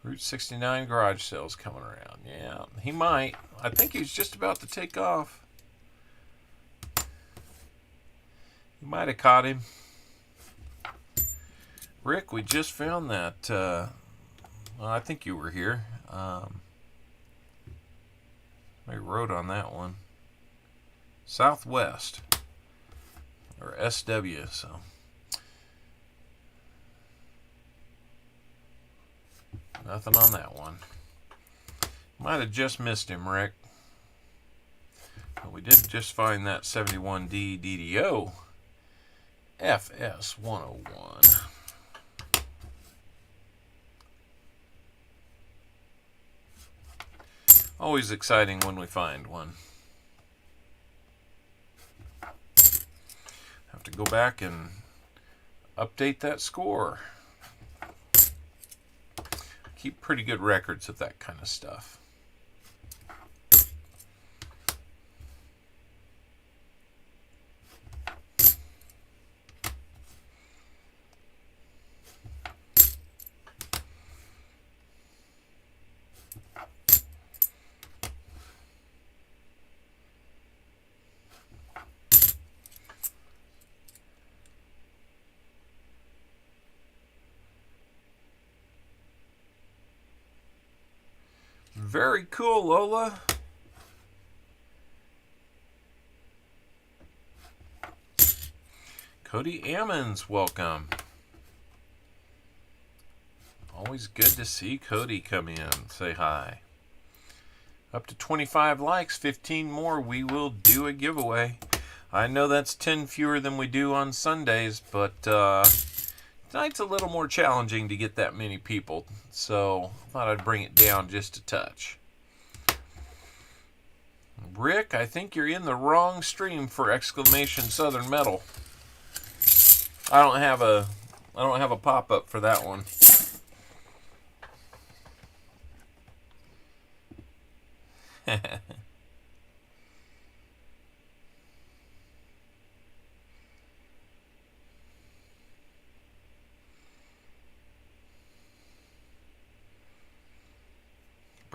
A: Route 69 garage sales coming around. Yeah, he might. I think he's just about to take off. You might have caught him. Rick, we just found that. Well, I think you were here. I wrote on that one. Southwest. Or SW, so. Nothing on that one. Might have just missed him, Rick. But we did just find that 71D DDO FS 101. Always exciting when we find one. Have to go back and update that score. Keep pretty good records of that kind of stuff. Very cool, Lola. Cody Ammons, welcome. Always good to see Cody come in. Say hi. Up to 25 likes, 15 more, we will do a giveaway. I know that's 10 fewer than we do on Sundays, but tonight's a little more challenging to get that many people, so I thought I'd bring it down just a touch. Rick, I think you're in the wrong stream for exclamation Southern Metal. I don't have a pop-up for that one.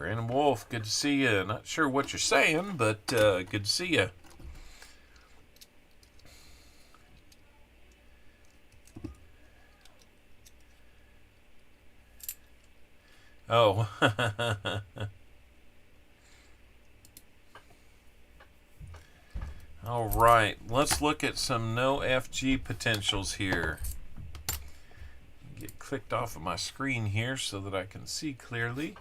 A: Brandon Wolf, good to see you. Not sure what you're saying, but good to see you. Oh. All right, let's look at some no FG potentials here. Get clicked off of my screen here so that I can see clearly.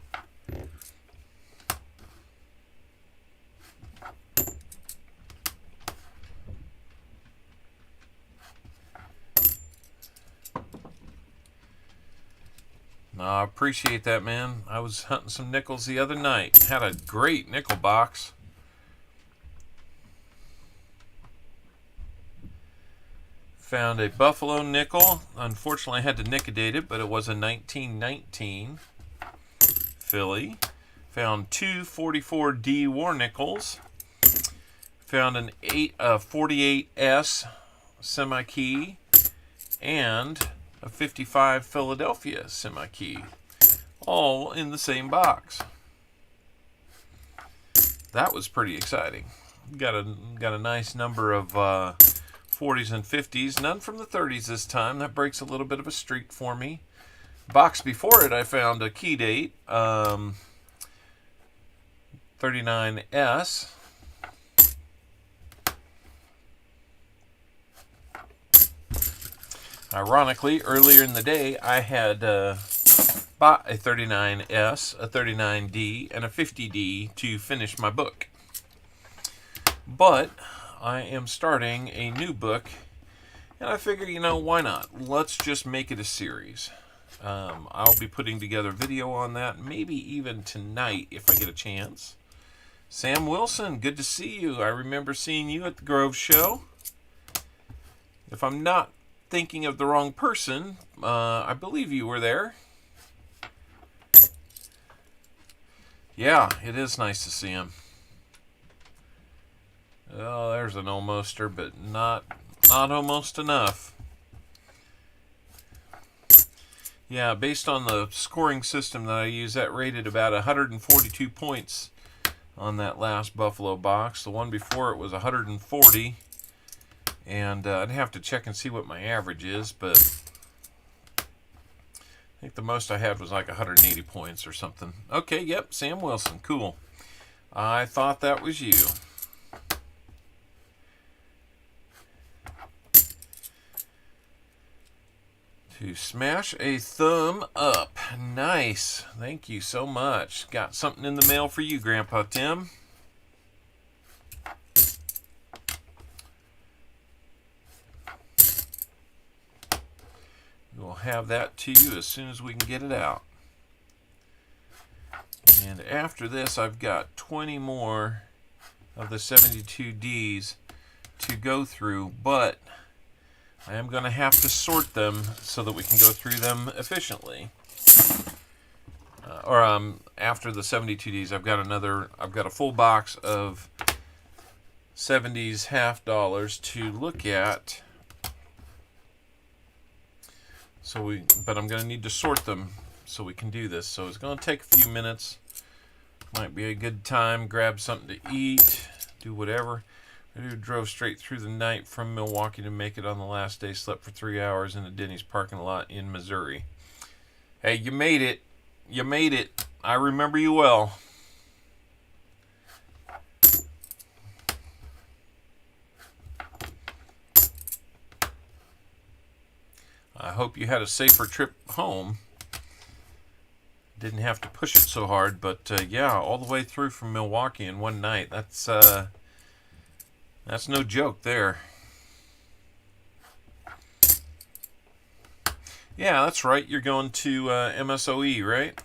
A: No, I appreciate that, man. I was hunting some nickels the other night. Had a great nickel box. Found a Buffalo nickel. Unfortunately, I had to nicodate it, but it was a 1919 Philly. Found two 44D war nickels. Found an 48S semi-key and a 55 Philadelphia semi-key, all in the same box. That was pretty exciting. Got a nice number of 40s and 50s, none from the 30s this time. That breaks a little bit of a streak for me. Box before it, I found a key date, 39S. Ironically, earlier in the day, I had bought a 39S, a 39D, and a 50D to finish my book. But I am starting a new book, and I figure, why not? Let's just make it a series. I'll be putting together a video on that, maybe even tonight if I get a chance. Sam Wilson, good to see you. I remember seeing you at the Grove Show. If I'm not thinking of the wrong person, I believe you were there. Yeah, it is nice to see him. Oh, there's an almoster, but not almost enough. Yeah, based on the scoring system that I use, that rated about 142 points on that last Buffalo box. The one before it was 140. And I'd have to check and see what my average is, but I think the most I had was like 180 points or something. Okay, yep, Sam Wilson, cool. I thought that was you. To smash a thumb up. Nice. Thank you so much. Got something in the mail for you, Grandpa Tim. We'll have that to you as soon as we can get it out. And after this, I've got 20 more of the 72Ds to go through, but I am going to have to sort them so that we can go through them efficiently. After the 72Ds, I've got a full box of 70's half dollars to look at. But I'm going to need to sort them so we can do this. So it's going to take a few minutes. Might be a good time. Grab something to eat. Do whatever. I drove straight through the night from Milwaukee to make it on the last day. Slept for 3 hours in a Denny's parking lot in Missouri. Hey, you made it. You made it. I remember you well. I hope you had a safer trip home. Didn't have to push it so hard, but yeah, all the way through from Milwaukee in one night. That's no joke there. Yeah, that's right. You're going to MSOE, right?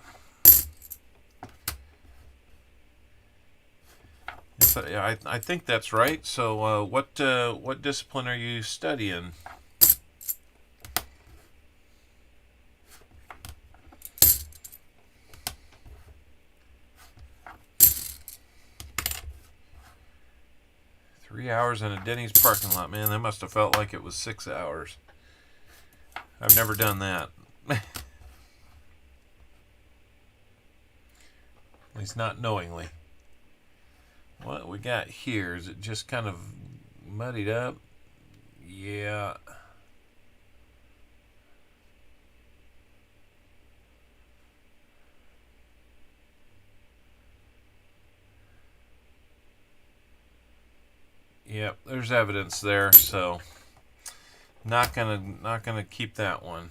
A: I think that's right. So, what discipline are you studying? Three hours in a Denny's parking lot, man. That must have felt like it was 6 hours. I've never done that. At least not knowingly. What we got here, is it just kind of muddied up? Yeah. Yep, there's evidence there, so not gonna keep that one.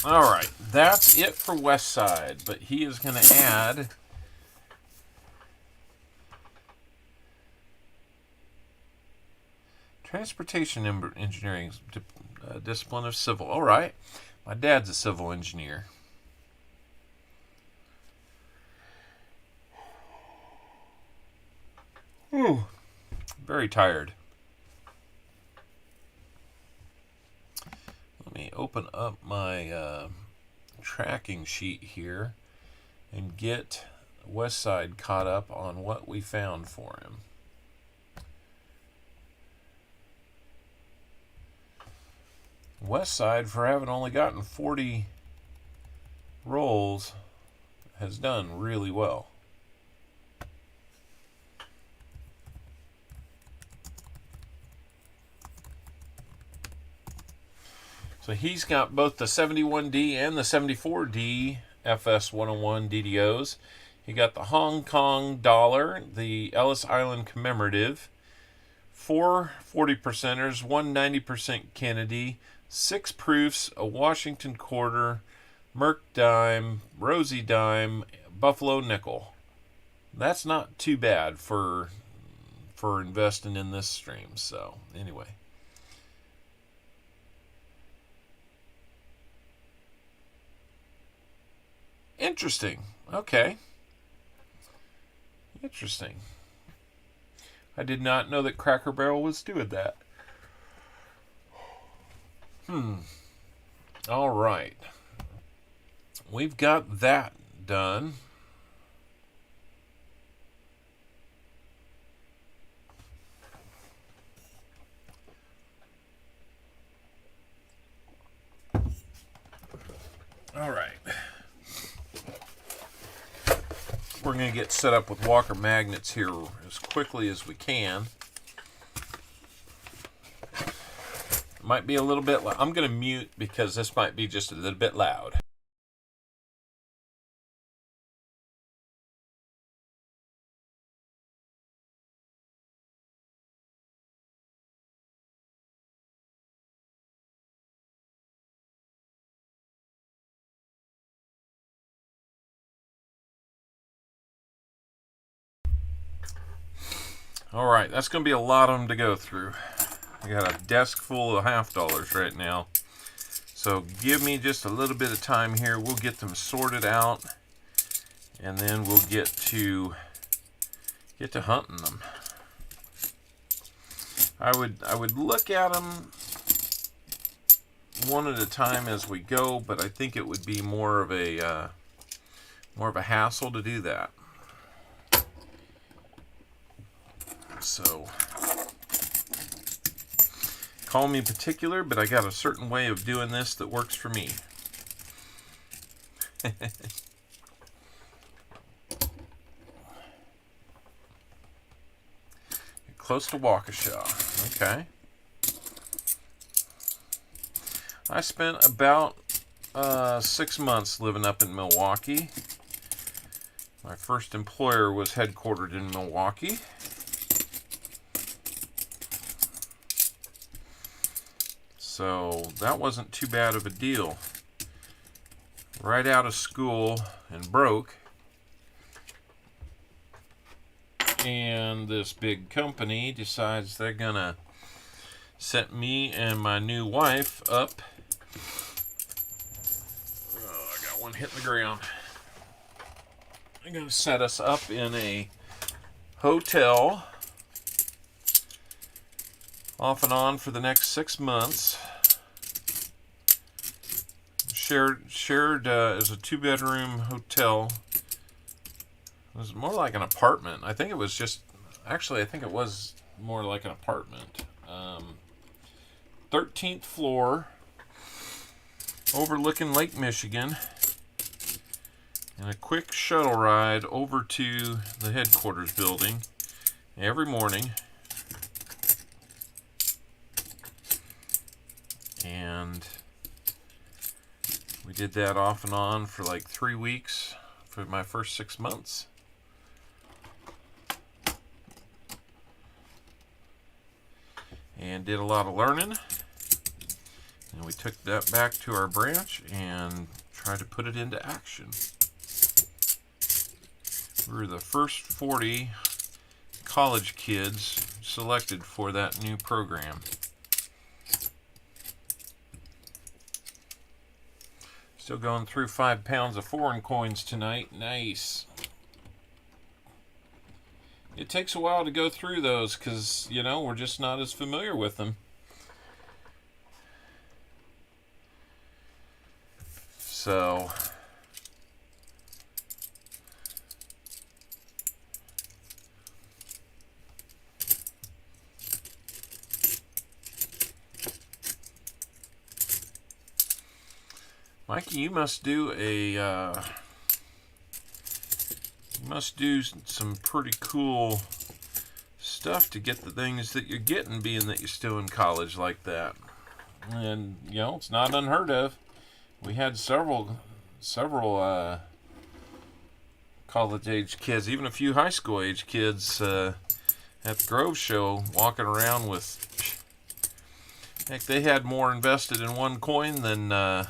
A: All right, that's it for Westside, but he is going to add transportation engineering discipline of civil. All right, my dad's a civil engineer. Ooh, very tired. Let me open up my tracking sheet here and get Westside caught up on what we found for him. Westside, for having only gotten 40 rolls, has done really well. So he's got both the 71D and the 74D FS 101 DDOs. He got the Hong Kong dollar, the Ellis Island commemorative, 4 40%ers, 1 90% Kennedy, 6 proofs, a Washington quarter, Merc dime, Rosie dime, Buffalo nickel. That's not too bad for investing in this stream. So anyway. Interesting. Okay. Interesting. I did not know that Cracker Barrel was doing that. All right. We've got that done. All right. We're going to get set up with Walker magnets here as quickly as we can. Might be a little bit loud. I'm going to mute because this might be just a little bit loud. All right, that's going to be a lot of them to go through. I got a desk full of $50 right now. So give me just a little bit of time here. We'll get them sorted out, and then we'll get to hunting them. I would look at them one at a time as we go, but I think it would be more of a hassle to do that. So, call me particular, but I got a certain way of doing this that works for me. Close to Waukesha. Okay. I spent about 6 months living up in Milwaukee. My first employer was headquartered in Milwaukee. So that wasn't too bad of a deal. Right out of school and broke. And this big company decides they're gonna set me and my new wife up. Oh, I got one hitting the ground. They're gonna set us up in a hotel off and on for the next 6 months. Shared as a 2-bedroom hotel. It was more like an apartment. I think it was more like an apartment. 13th floor. overlooking Lake Michigan, and a quick shuttle ride over to the headquarters building every morning. And we did that off and on for like 3 weeks for my first 6 months. And did a lot of learning. And we took that back to our branch and tried to put it into action. We were the first 40 college kids selected for that new program. Still going through 5 pounds of foreign coins tonight. Nice. It takes a while to go through those because, you know, we're just not as familiar with them. So, Mikey, you must do some pretty cool stuff to get the things that you're getting, being that you're still in college like that. And, you know, it's not unheard of. We had several college-age kids, even a few high school-age kids at the Grove show walking around with, heck, they had more invested in one coin than I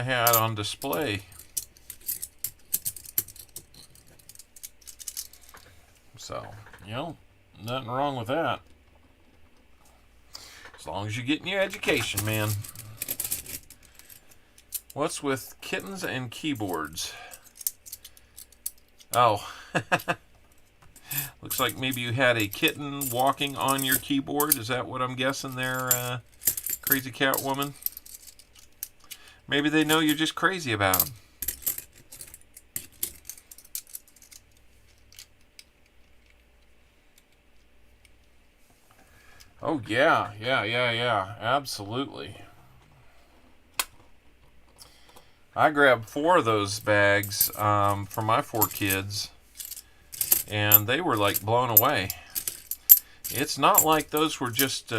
A: had on display. So, you know, nothing wrong with that. As long as you're getting your education, man. What's with kittens and keyboards? Oh. Looks like maybe you had a kitten walking on your keyboard. Is that what I'm guessing there, Crazy Cat Woman? Maybe they know you're just crazy about them. Oh, yeah. Absolutely. I grabbed 4 of those bags for my 4 kids, and they were like blown away. It's not like those were just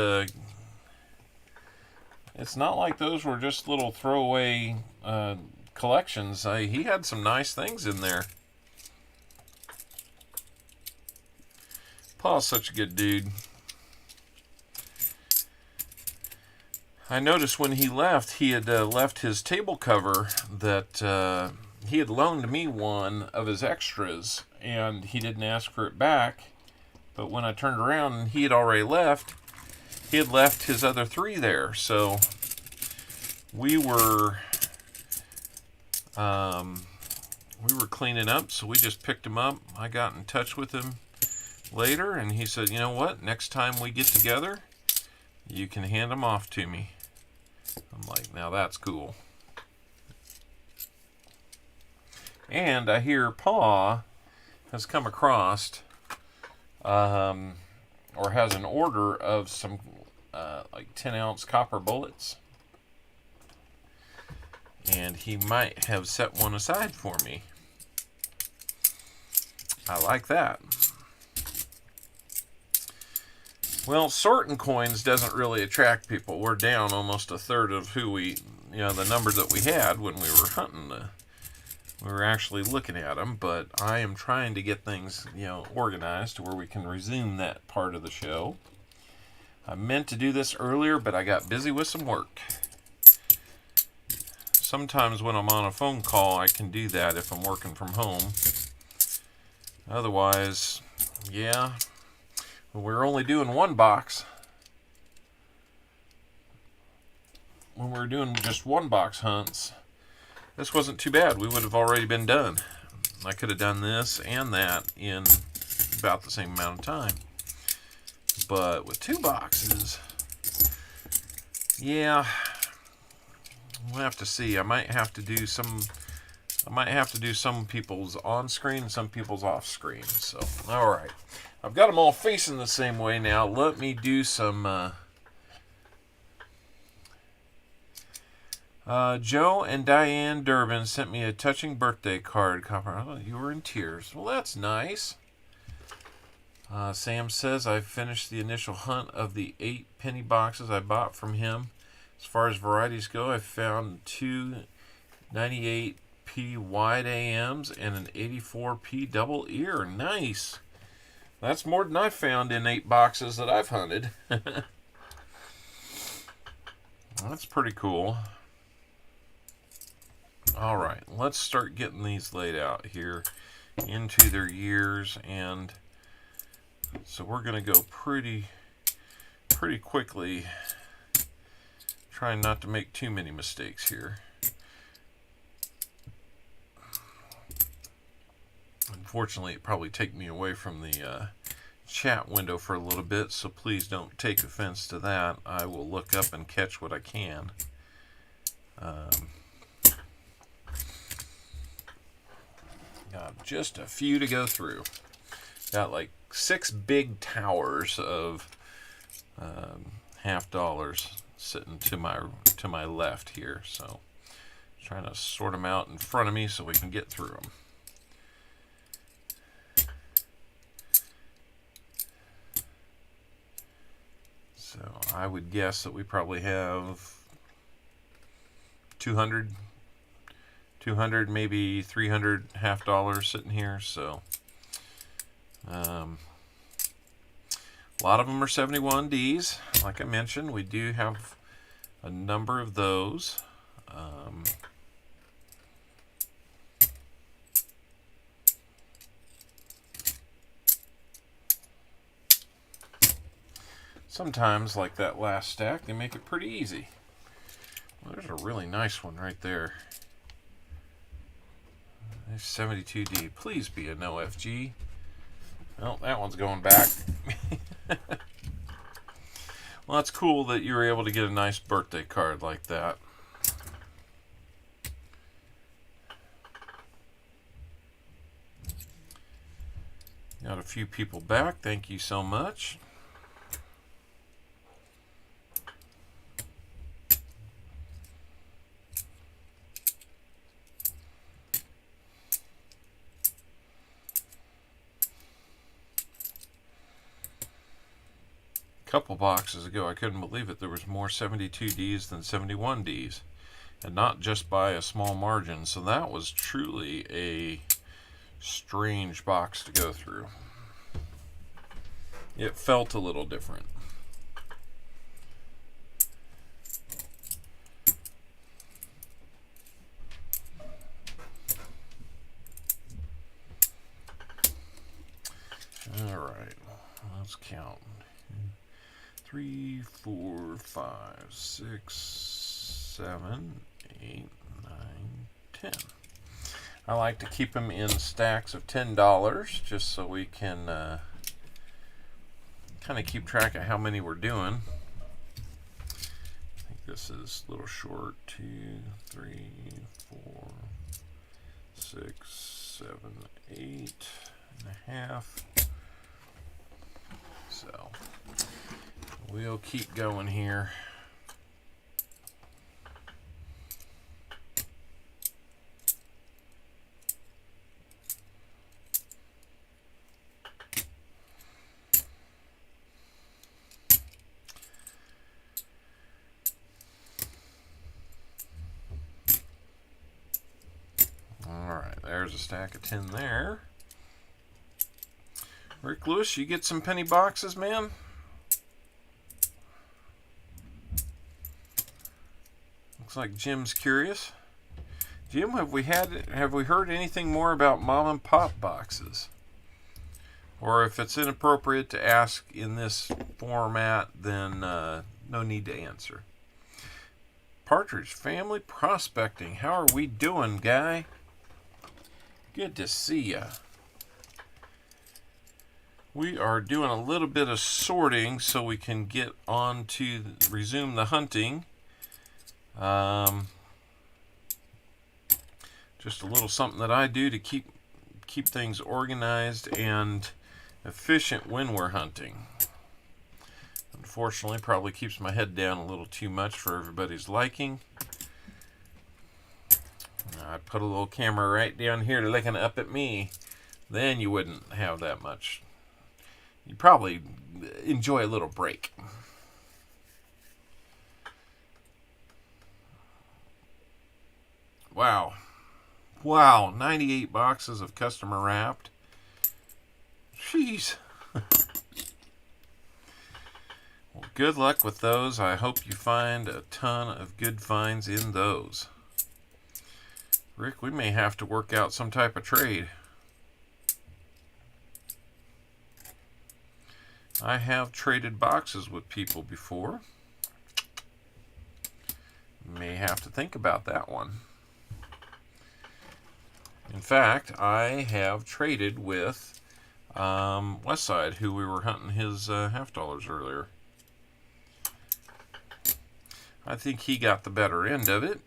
A: little throwaway collections. He had some nice things in there. Paul's such a good dude. I noticed when he left, he had left his table cover that he had loaned me one of his extras, and he didn't ask for it back. But when I turned around, he had already left. He had left his other 3 there, so we were cleaning up, so we just picked him up. I got in touch with him later, and he said, you know what, next time we get together, you can hand them off to me. I'm like, now that's cool. And I hear Pa has come across or has an order of some like 10-ounce copper bullets, and he might have set one aside for me. I like that. Well, sorting coins doesn't really attract people. We're down almost a third of who the number that we had when we were hunting. We were actually looking at them, but I am trying to get things, organized to where we can resume that part of the show. I meant to do this earlier, but I got busy with some work. Sometimes when I'm on a phone call, I can do that if I'm working from home. Otherwise, yeah. Well, we're only doing 1 box. When we were doing just 1 box hunts, this wasn't too bad. We would have already been done. I could have done this and that in about the same amount of time. But with 2 boxes, yeah, we'll have to see. I might have to do some people's on screen and some people's off screen. So, all right. I've got them all facing the same way now. Let me do some... Joe and Diane Durbin sent me a touching birthday card. Oh, you were in tears. Well, that's nice. Sam says, I finished the initial hunt of the 8 penny boxes I bought from him. As far as varieties go, I found 2 98p wide AMs and an 84p double ear. Nice. That's more than I found in 8 boxes that I've hunted. That's pretty cool. All right, let's start getting these laid out here into their years, and so we're going to go pretty quickly, trying not to make too many mistakes here. Unfortunately, it probably take me away from the chat window for a little bit, so please don't take offense to that. I will look up and catch what I can. Got just a few to go through. Got like 6 big towers of $50 sitting to my left here. So trying to sort them out in front of me so we can get through them. So I would guess that we probably have 200, maybe 300 $50 sitting here. So a lot of them are 71Ds. Like I mentioned, we do have a number of those. Sometimes, like that last stack, they make it pretty easy. Well, there's a really nice one right there. There's 72D. Please be a no FG. Well, that one's going back. Well, that's cool that you were able to get a nice birthday card like that. Got a few people back. Thank you so much. Couple boxes ago, I couldn't believe it. There was more 72Ds than 71Ds, and not just by a small margin. So that was truly a strange box to go through. It felt a little different. All right, let's count. 3, 4, 5, 6, 7, 8, 9, 10. I like to keep them in stacks of $10 just so we can kind of keep track of how many we're doing. I think this is a little short. 2, 3, 4, 6, 7, 8 and a half. So we'll keep going here. All right, there's a stack of 10 there. Rick Lewis, you get some penny boxes, man? Looks like Jim's curious. Jim, have we heard anything more about mom and pop boxes? Or if it's inappropriate to ask in this format, then no need to answer. Partridge Family Prospecting. How are we doing, guy? Good to see ya. We are doing a little bit of sorting so we can get on to resume the hunting. Just a little something that I do to keep things organized and efficient when we're hunting. Unfortunately, probably keeps my head down a little too much for everybody's liking. I'd put a little camera right down here looking up at me. Then you wouldn't have that much. You'd probably enjoy a little break. Wow. Wow, 98 boxes of customer wrapped. Jeez. Well, good luck with those. I hope you find a ton of good finds in those. Rick, we may have to work out some type of trade. I have traded boxes with people before. May have to think about that one. In fact, I have traded with Westside, who we were hunting his half dollars earlier. I think he got the better end of it.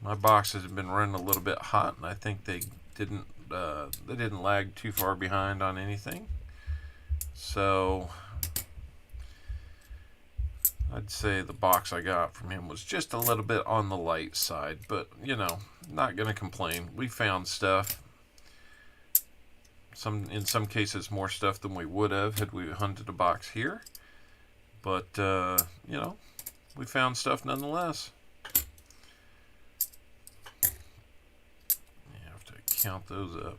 A: My boxes have been running a little bit hot, and I think they didn't lag too far behind on anything. So I'd say the box I got from him was just a little bit on the light side, but you know, not gonna complain. We found stuff. In some cases more stuff than we would have had we hunted a box here. But you know, we found stuff nonetheless. You have to count those up.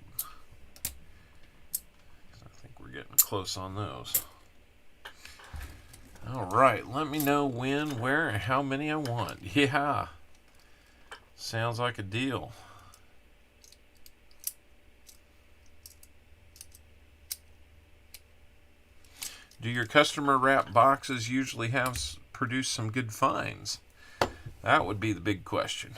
A: I think we're getting close on those. All right, let me know when, where, and how many I want. Yeah, sounds like a deal. Do your customer wrap boxes usually produce some good finds? That would be the big question.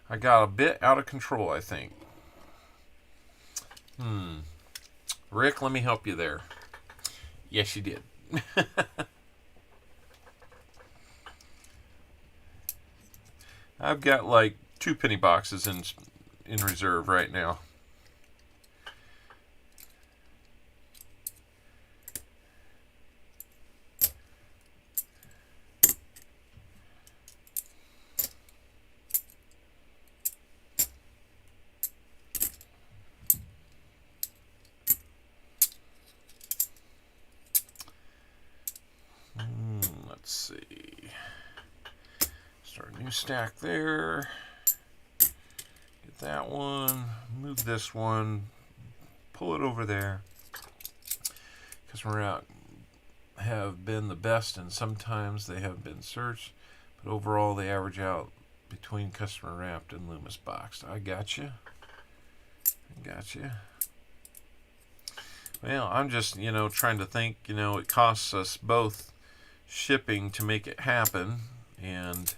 A: I got a bit out of control, I think. Rick, let me help you there. Yes, you did. I've got like 2 penny boxes in reserve right now. Let's see. Start a new stack there. Get that one. Move this one. Pull it over there. Customer wrap have been the best, and sometimes they have been searched, but overall they average out between customer wrapped and Loomis boxed. I got you. Well, I'm just, trying to think, it costs us both shipping to make it happen, and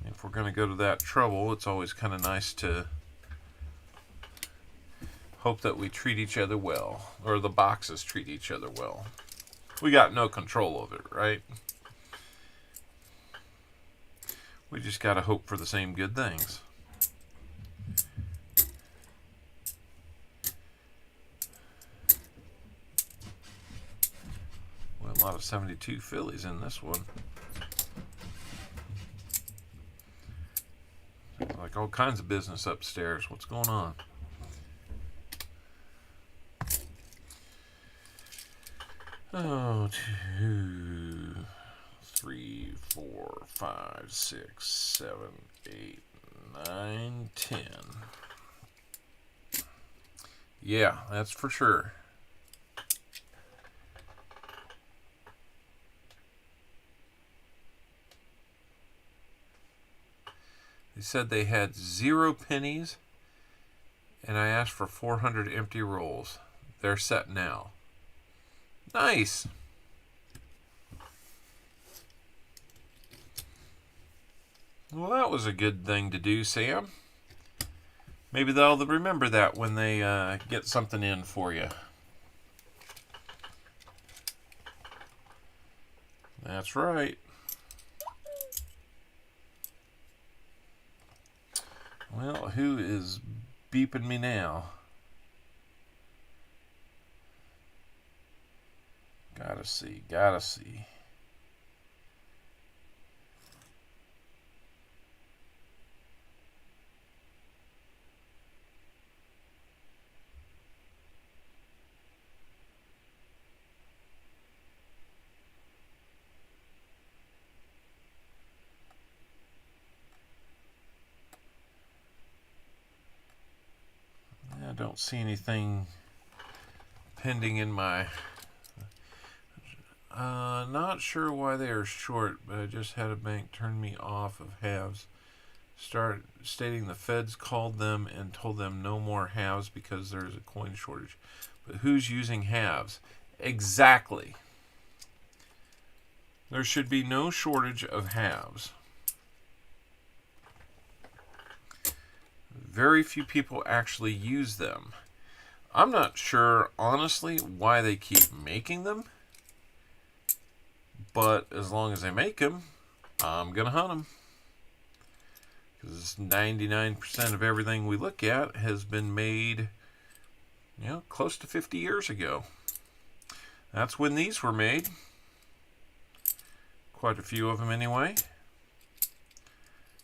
A: if we're going to go to that trouble, it's always kind of nice to hope that we treat each other well, or the boxes treat each other well. We got no control of it, right? We just got to hope for the same good things. Well, a lot of 72 fillies in this one. Like all kinds of business upstairs. What's going on? Oh, 2, 3, 4, 5, 6, 7, 8, 9, 10. Yeah, that's for sure. They said they had 0 pennies, and I asked for 400 empty rolls. They're set now. Nice. Well, that was a good thing to do, Sam. Maybe they'll remember that when they get something in for you. That's right. Well, who is beeping me now? Gotta see, gotta see. I don't see anything pending in my... not sure why they are short, but I just had a bank turn me off of halves. Start stating the feds called them and told them no more halves because there's a coin shortage. But who's using halves? Exactly. There should be no shortage of halves. Very few people actually use them. I'm not sure, honestly, why they keep making them. But as long as they make them, I'm going to hunt them. Because 99% of everything we look at has been made, close to 50 years ago. That's when these were made. Quite a few of them anyway.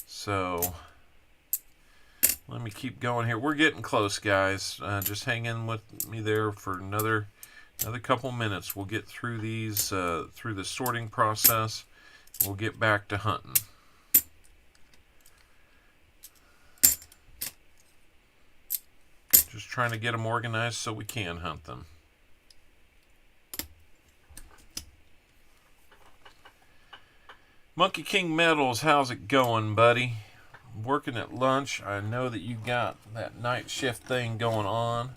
A: So, let me keep going here. We're getting close, guys. Just hang in with me there for another couple minutes. We'll get through these, through the sorting process. We'll get back to hunting. Just trying to get them organized so we can hunt them. Monkey King Metals, how's it going, buddy? Working at lunch. I know that you got that night shift thing going on.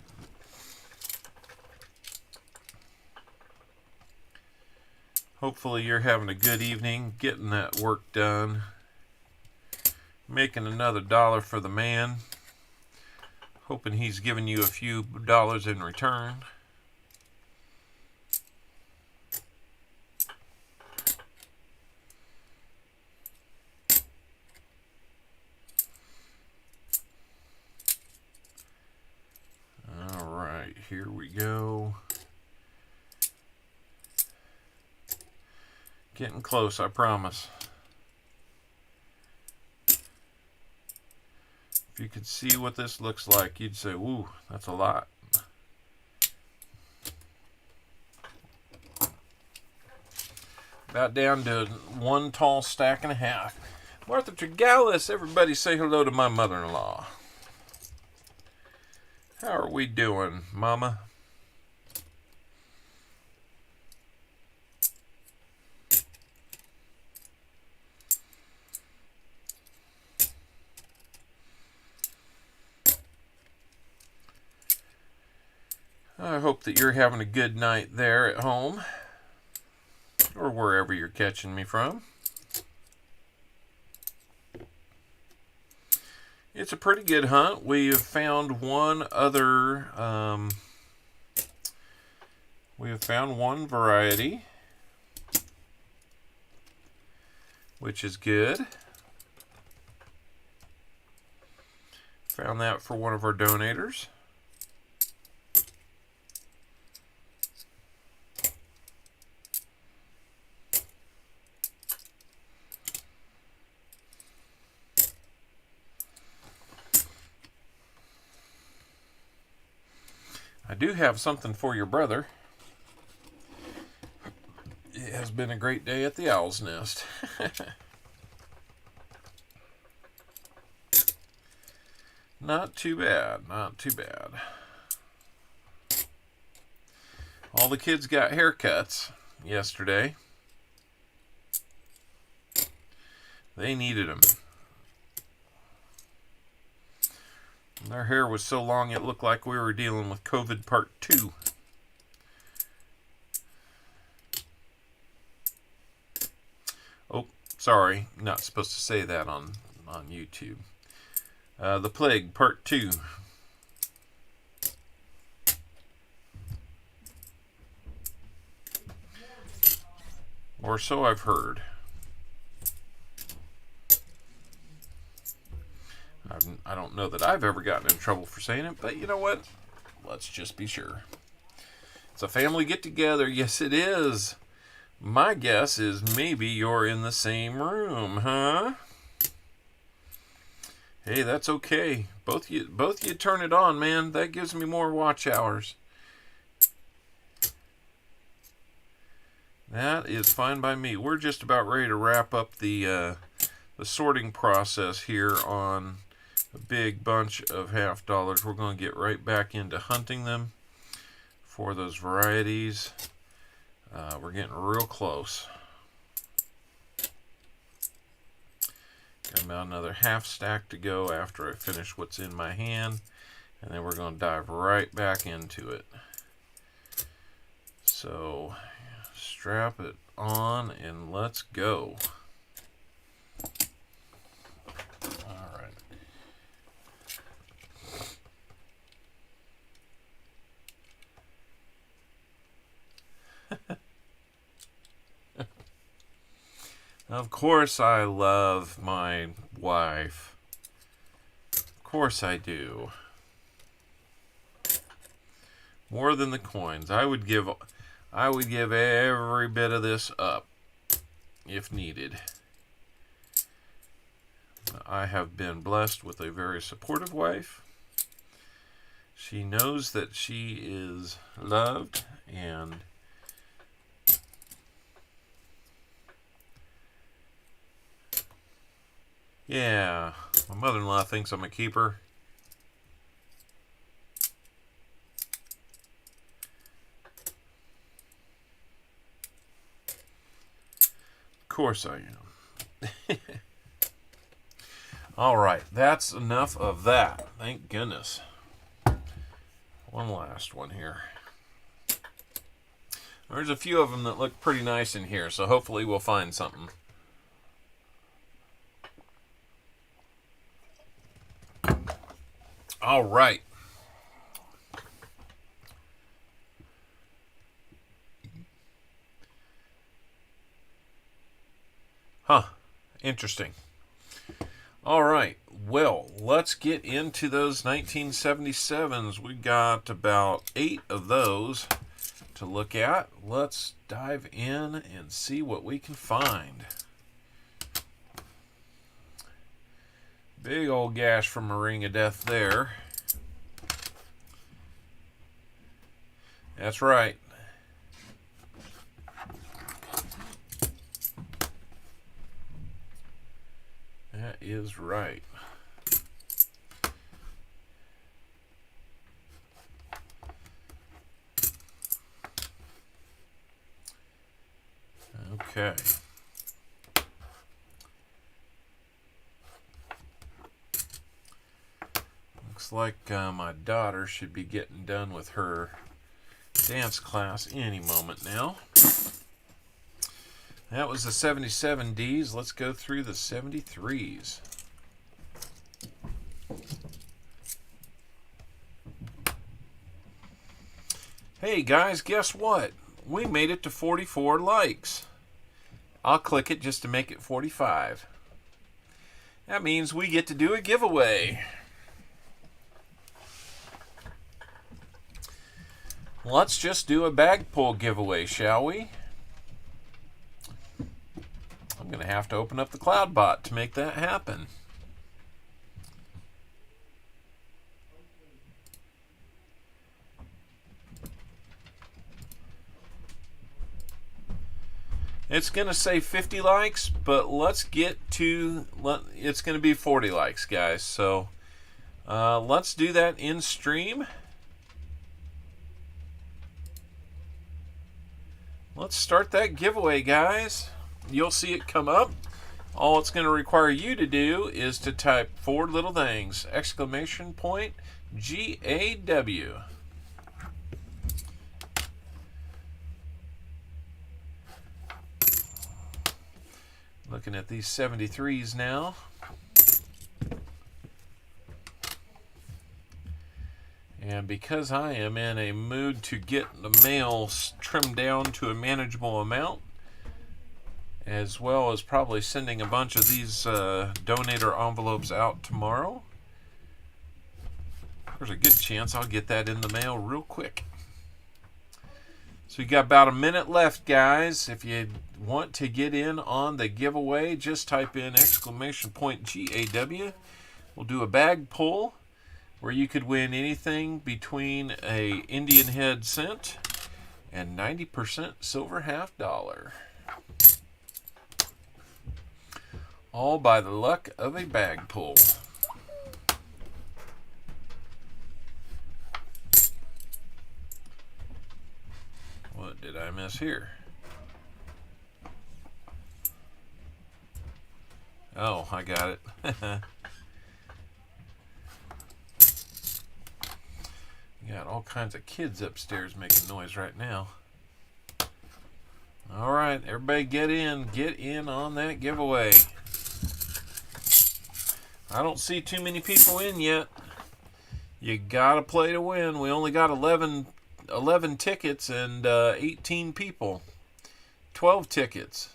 A: Hopefully you're having a good evening, getting that work done, making another dollar for the man, hoping he's giving you a few dollars in return. All right, here we go. Getting close, I promise. If you could see what this looks like, you'd say, "Ooh, that's a lot." About down to one tall stack and a half. Martha Tregalis, everybody say hello to my mother-in-law. How are we doing, Mama? I hope that you're having a good night there at home, or wherever you're catching me from. It's a pretty good hunt. We have found one variety, which is good. Found that for one of our donators. I do have something for your brother. It has been a great day at the Owl's Nest. Not too bad, not too bad. All the kids got haircuts yesterday. They needed them. Their hair was so long it looked like we were dealing with COVID Part 2. Oh, sorry. Not supposed to say that on YouTube. The Plague Part 2. Or so I've heard. I don't know that I've ever gotten in trouble for saying it, but you know what? Let's just be sure. It's a family get-together. Yes, it is. My guess is maybe you're in the same room, huh? Hey, that's okay. Both you turn it on, man. That gives me more watch hours. That is fine by me. We're just about ready to wrap up the sorting process here on a big bunch of half dollars. We're going to get right back into hunting them for those varieties. We're getting real close. Got about another half stack to go after I finish what's in my hand, and then we're going to dive right back into it. So strap it on and let's go. All right. Of course I love my wife. Of course I do. More than the coins. I would give every bit of this up if needed. I have been blessed with a very supportive wife. She knows that she is loved, and yeah, my mother-in-law thinks I'm a keeper. Of course I am. All right, that's enough of that. Thank goodness. One last one here. There's a few of them that look pretty nice in here, so hopefully we'll find something. All right. Huh. Interesting. All right. Well, let's get into those 1977s. We got about 8 of those to look at. Let's dive in and see what we can find. Big old gash from a ring of death there. That's right. That is right. Okay. Looks like my daughter should be getting done with her dance class any moment now. That was the 77Ds. Let's go through the 73s. Hey guys, guess what? We made it to 44 likes. I'll click it just to make it 45. That means we get to do a giveaway. Let's just do a bag pull giveaway, shall we? I'm going to have to open up the CloudBot to make that happen. It's going to say 50 likes, but let's get to, it's going to be 40 likes, guys. So let's do that in stream. Let's start that giveaway, guys. You'll see it come up. All it's going to require you to do is to type 4 little things, exclamation point, GAW. Looking at these 73s now. And because I am in a mood to get the mail trimmed down to a manageable amount, as well as probably sending a bunch of these donator envelopes out tomorrow, There's a good chance I'll get that in the mail real quick. So you got about a minute left, guys. If you want to get in on the giveaway, just type in !GAW. We'll do a bag pull where you could win anything between a Indian head cent and 90% silver half dollar. All by the luck of a bag pull. What did I miss here? Oh, I got it. Got all kinds of kids upstairs making noise right now. All right, everybody get in on that giveaway. I don't see too many people in yet. You gotta play to win. We only got 11 tickets and 18 people. 12 tickets.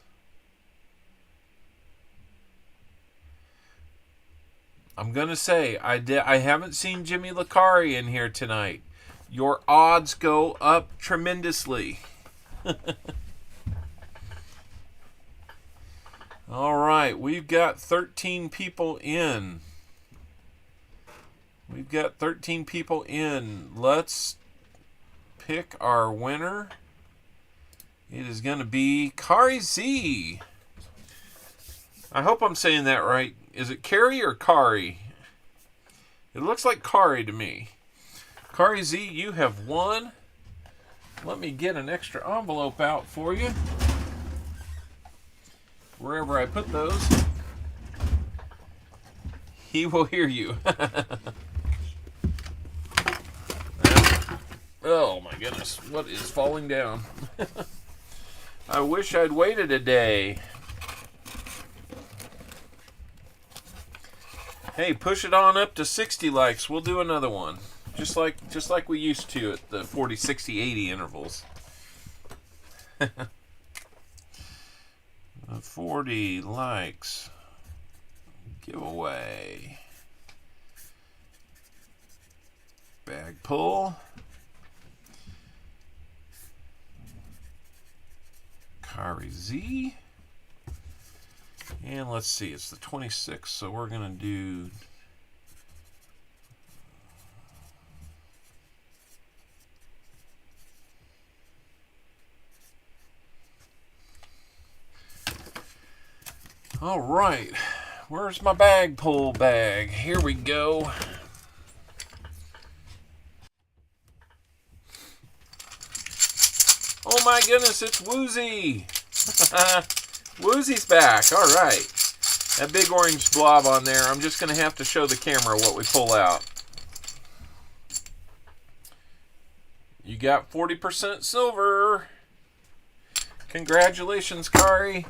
A: I'm going to say, I haven't seen Jimmy Lacari in here tonight. Your odds go up tremendously. All right, we've got 13 people in. We've got 13 people in. Let's pick our winner. It is going to be Kari Z. I hope I'm saying that right. Is it Carrie or Kari? It looks like Kari to me. Kari Z, you have won. Let me get an extra envelope out for you. Wherever I put those, he will hear you. Oh my goodness, what is falling down? I wish I'd waited a day. Hey, push it on up to 60 likes. We'll do another one. Just like we used to at the 40, 60, 80 intervals. 40 likes giveaway. Bag pull. Kari Z. And let's see, it's the 26th, so we're going to do all right. Where's my bag pull bag? Here we go. Oh my goodness, it's Woozy. Woozy's back. All right. That big orange blob on there, I'm just going to have to show the camera what we pull out. You got 40% silver. Congratulations, Kari.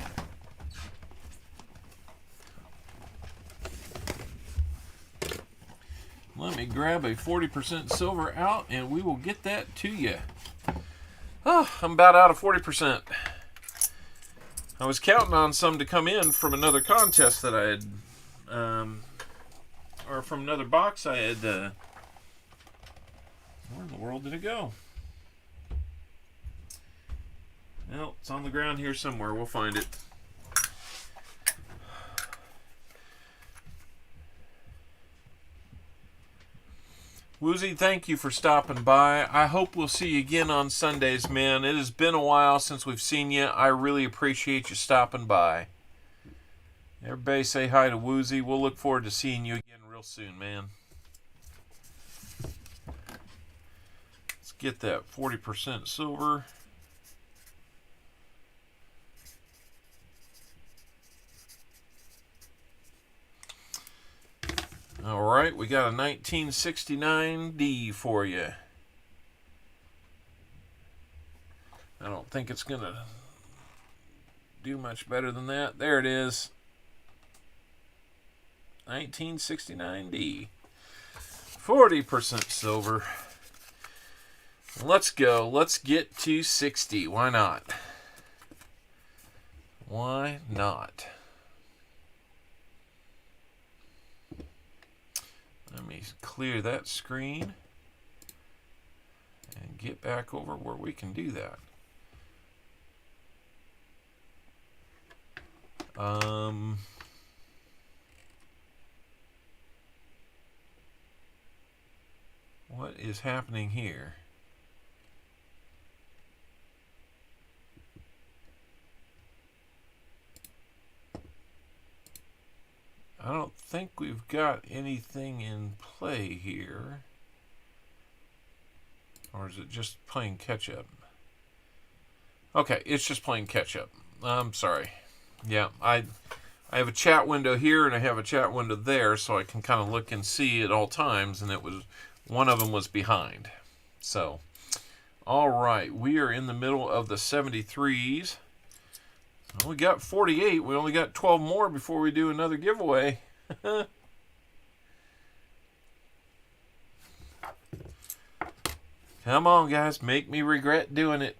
A: Let me grab a 40% silver out and we will get that to you. Oh, I'm about out of 40%. I was counting on some to come in from another contest that I had, or from another box I had, where in the world did it go? Well, it's on the ground here somewhere. We'll find it. Woozy, thank you for stopping by. I hope we'll see you again on Sundays, man. It has been a while since we've seen you. I really appreciate you stopping by. Everybody say hi to Woozy. We'll look forward to seeing you again real soon, man. Let's get that 40% silver. All right, we got a 1969D for you. I don't think it's going to do much better than that. There it is. 1969D. 40% silver. Let's go. Let's get to 60. Why not? Why not? Let me clear that screen and get back over where we can do that. What is happening here? I don't think we've got anything in play here. Or is it just playing catch up? Okay, it's just playing catch up. I'm sorry. Yeah, I have a chat window here and I have a chat window there, so I can kind of look and see at all times, and it was one of them was behind. So, all right, we are in the middle of the 73s. We got 48. We only got 12 more before we do another giveaway. Come on, guys. Make me regret doing it.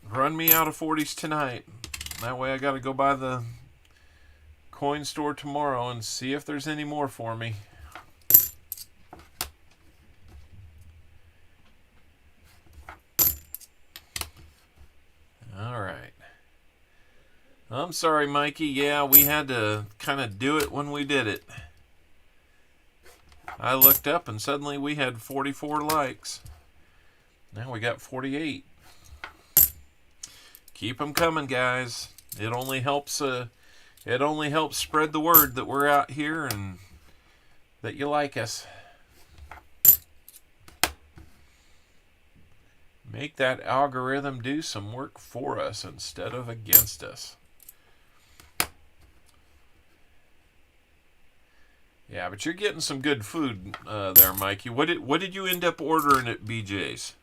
A: Run me out of 40s tonight. That way I got to go by the coin store tomorrow and see if there's any more for me. All right. I'm sorry, Mikey. Yeah, we had to kind of do it when we did it. I looked up and suddenly we had 44 likes. Now we got 48. Keep them coming, guys. It only helps spread the word that we're out here and that you like us. Make that algorithm do some work for us instead of against us. Yeah, but you're getting some good food there, Mikey. What did you end up ordering at BJ's?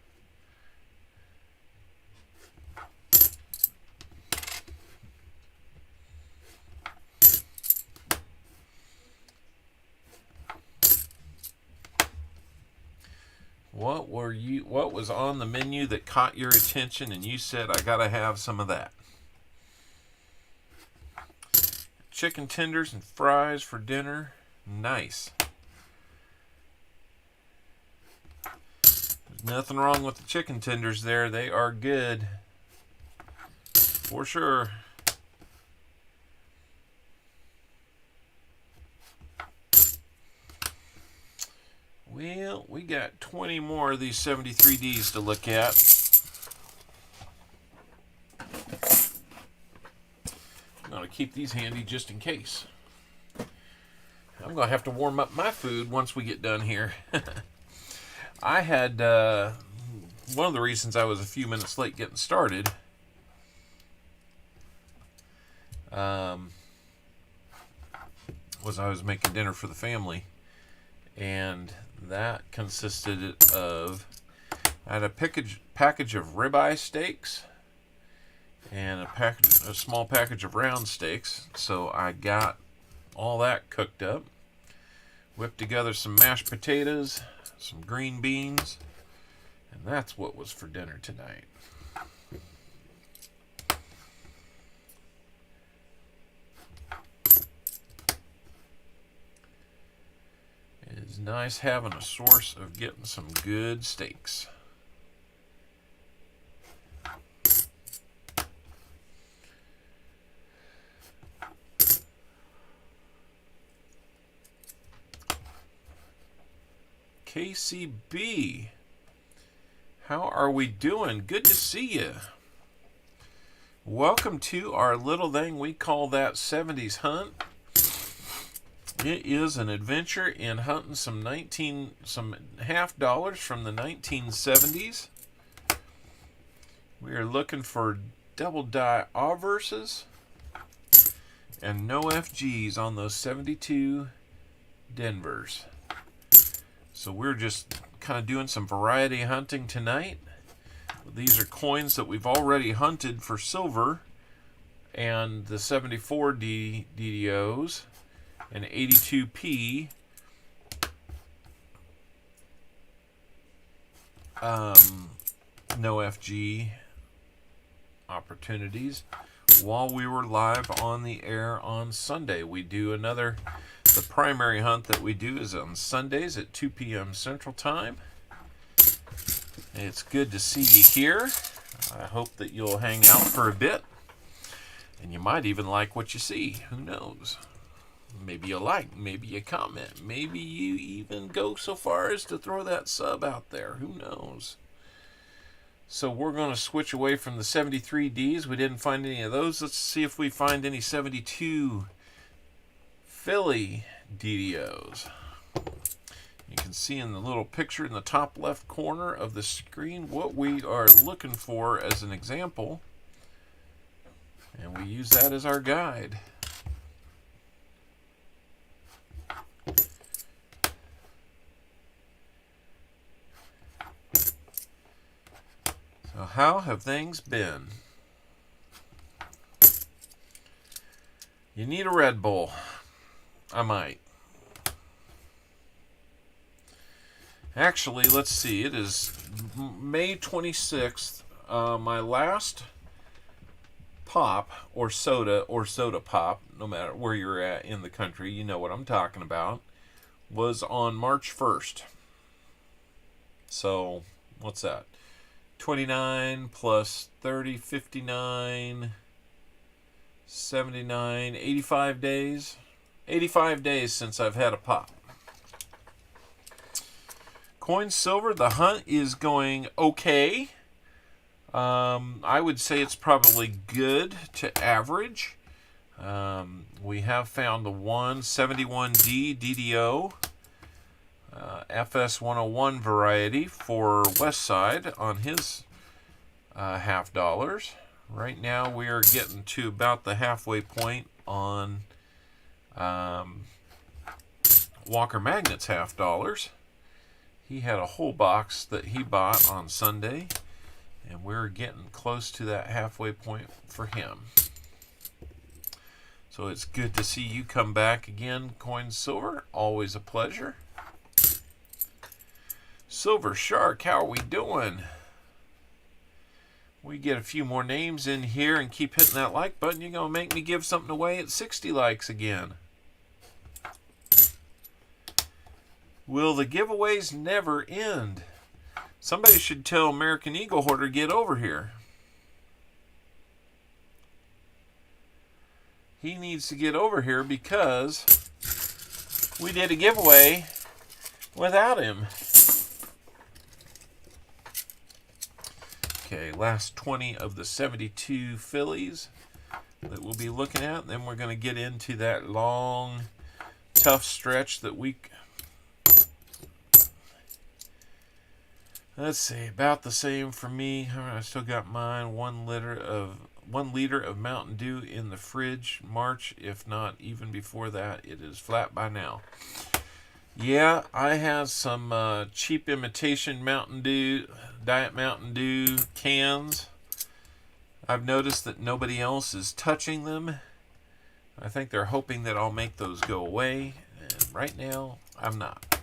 A: What was on the menu that caught your attention and you said, I gotta have some of that? Chicken tenders and fries for dinner. Nice. There's nothing wrong with the chicken tenders there. They are good. For sure. Well, we got 20 more of these 73Ds to look at. I'm going to keep these handy just in case. I'm going to have to warm up my food once we get done here. I had, one of the reasons I was a few minutes late getting started, was I was making dinner for the family. And that consisted of, I had a package of ribeye steaks and a small package of round steaks. So I got all that cooked up, whipped together some mashed potatoes, some green beans, and that's what was for dinner tonight. It is nice having a source of getting some good steaks. KCB, how are we doing? Good to see you. Welcome to our little thing we call that 70's hunt. It is an adventure in hunting some half dollars from the 1970s. We are looking for double die obverses and no FGs on those 72 Denvers. So we're just kind of doing some variety hunting tonight. These are coins that we've already hunted for silver and the 74 DDOs and 82P. No FG opportunities while we were live on the air on Sunday. We do another The primary hunt that we do is on Sundays at 2 p.m. Central Time. It's good to see you here. I hope that you'll hang out for a bit. And you might even like what you see. Who knows? Maybe you like, maybe you comment, maybe you even go so far as to throw that sub out there. Who knows? So we're going to switch away from the 73Ds. We didn't find any of those. Let's see if we find any 72 Philly DDOs. You can see in the little picture in the top left corner of the screen what we are looking for as an example. And we use that as our guide. So how have things been? You need a Red Bull. I might. Actually, let's see. It is May 26th. My last pop or soda pop, no matter where you're at in the country, you know what I'm talking about, was on March 1st. So, what's that? 29 plus 30, 59, 79, 85 days. 85 days since I've had a pop. Coin silver, the hunt is going okay. I would say it's probably good to average. We have found the 171D DDO FS101 variety for Westside on his $50. Right now we are getting to about the halfway point on Walker Magnet's $50. He had a whole box that he bought on Sunday, and we're getting close to that halfway point for him. So it's good to see you come back again, Coin Silver. Always a pleasure. Silver Shark, how are we doing? We get a few more names in here and keep hitting that like button. You're going to make me give something away at 60 likes again. Will the giveaways never end? Somebody should tell American Eagle Hoarder to get over here. He needs to get over here because we did a giveaway without him. Okay, last 20 of the 72 Phillies that we'll be looking at. Then we're going to get into that long, tough stretch that we... Let's see, about the same for me. I still got mine. 1 liter of Mountain Dew in the fridge. March, if not even before that, it is flat by now. Yeah, I have some cheap imitation Mountain Dew, Diet Mountain Dew cans. I've noticed that nobody else is touching them. I think they're hoping that I'll make those go away. And right now, I'm not.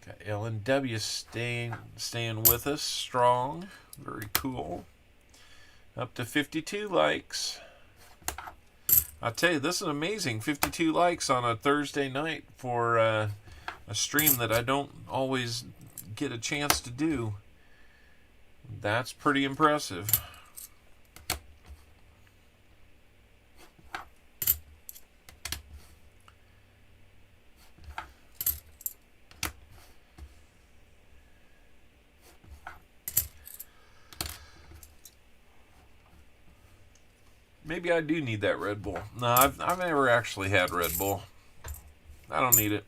A: Got LNW staying with us strong. Very cool. Up to 52 likes. I'll tell you, this is amazing. 52 likes on a Thursday night for a stream that I don't always get a chance to do. That's pretty impressive. Maybe I do need that Red Bull. No, I've never actually had Red Bull. I don't need it.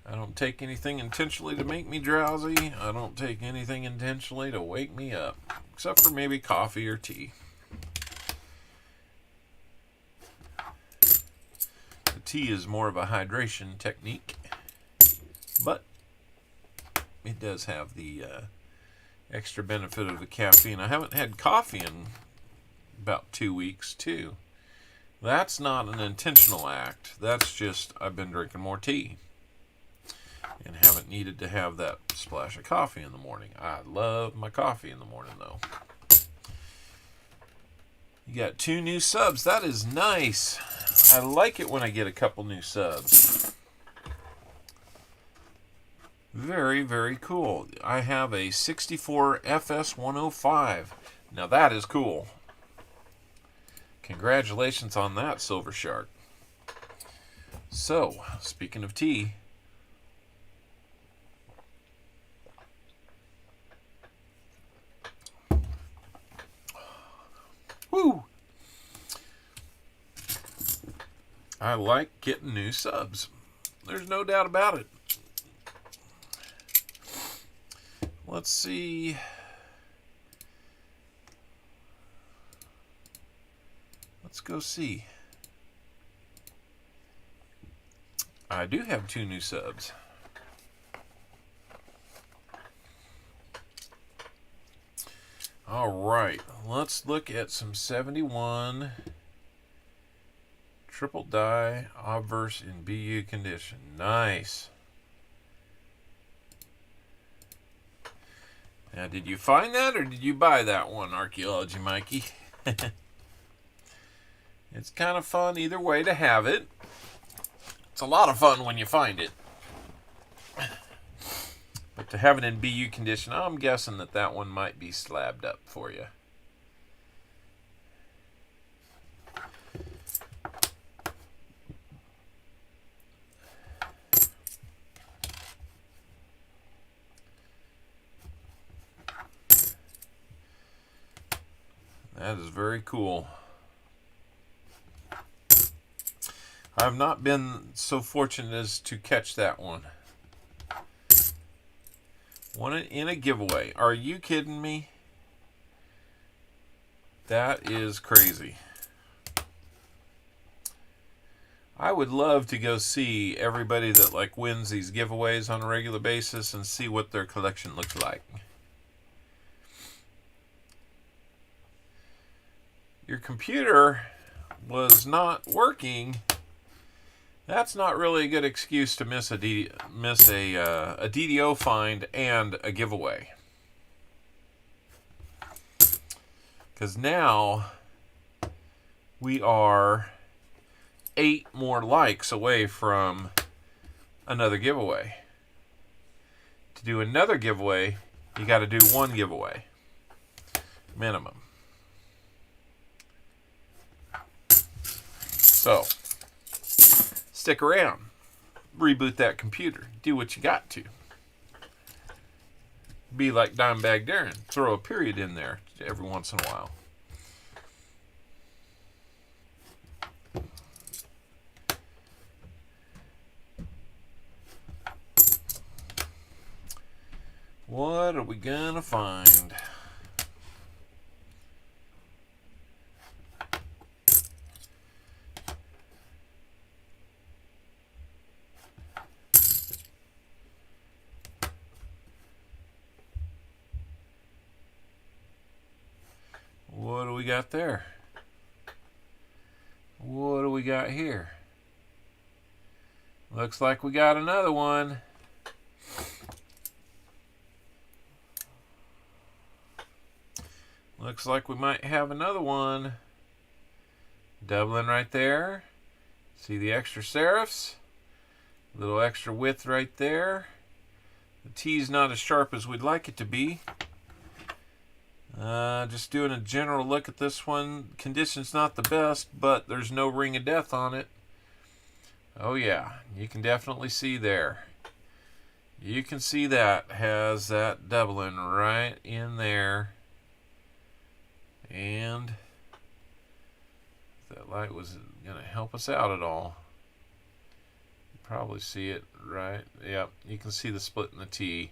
A: I don't take anything intentionally to make me drowsy. I don't take anything intentionally to wake me up. Except for maybe coffee or tea. The tea is more of a hydration technique. But it does have the... extra benefit of the caffeine. I haven't had coffee in about 2 weeks, too. That's not an intentional act. That's just I've been drinking more tea and haven't needed to have that splash of coffee in the morning. I love my coffee in the morning, though. You got 2 new subs. That is nice. I like it when I get a couple new subs. Very, very cool. I have a 64 FS105. Now that is cool. Congratulations on that, Silver Shark. So, speaking of tea, woo! I like getting new subs. There's no doubt about it. Let's see. Let's go see. I do have 2 new subs. All right, let's look at some 71 triple die obverse in BU condition. Nice. Now, did you find that or did you buy that one, Archaeology Mikey? It's kind of fun either way to have it. It's a lot of fun when you find it. But to have it in BU condition, I'm guessing that that one might be slabbed up for you. That is very cool. I've not been so fortunate as to catch that one. Won it in a giveaway. Are you kidding me? That is crazy. I would love to go see everybody that like wins these giveaways on a regular basis and see what their collection looks like. Your computer was not working. That's not really a good excuse to miss a DDO find and a giveaway. Because now we are 8 more likes away from another giveaway. To do another giveaway, you got to do 1 giveaway minimum. So, stick around. Reboot that computer. Do what you got to. Be like Dimebag Darren. Throw a period in there every once in a while. What are we gonna find? What do we got there? What do we got here? Looks like we got another one. Looks like we might have another one. Doubling right there. See the extra serifs? A little extra width right there. The T's not as sharp as we'd like it to be. Just doing a general look at this one. Condition's not the best, but there's no ring of death on it. Oh yeah, you can definitely see there. You can see that has that doubling right in there. And if that light was going to help us out at all, you probably see it right. Yep, you can see the split in the T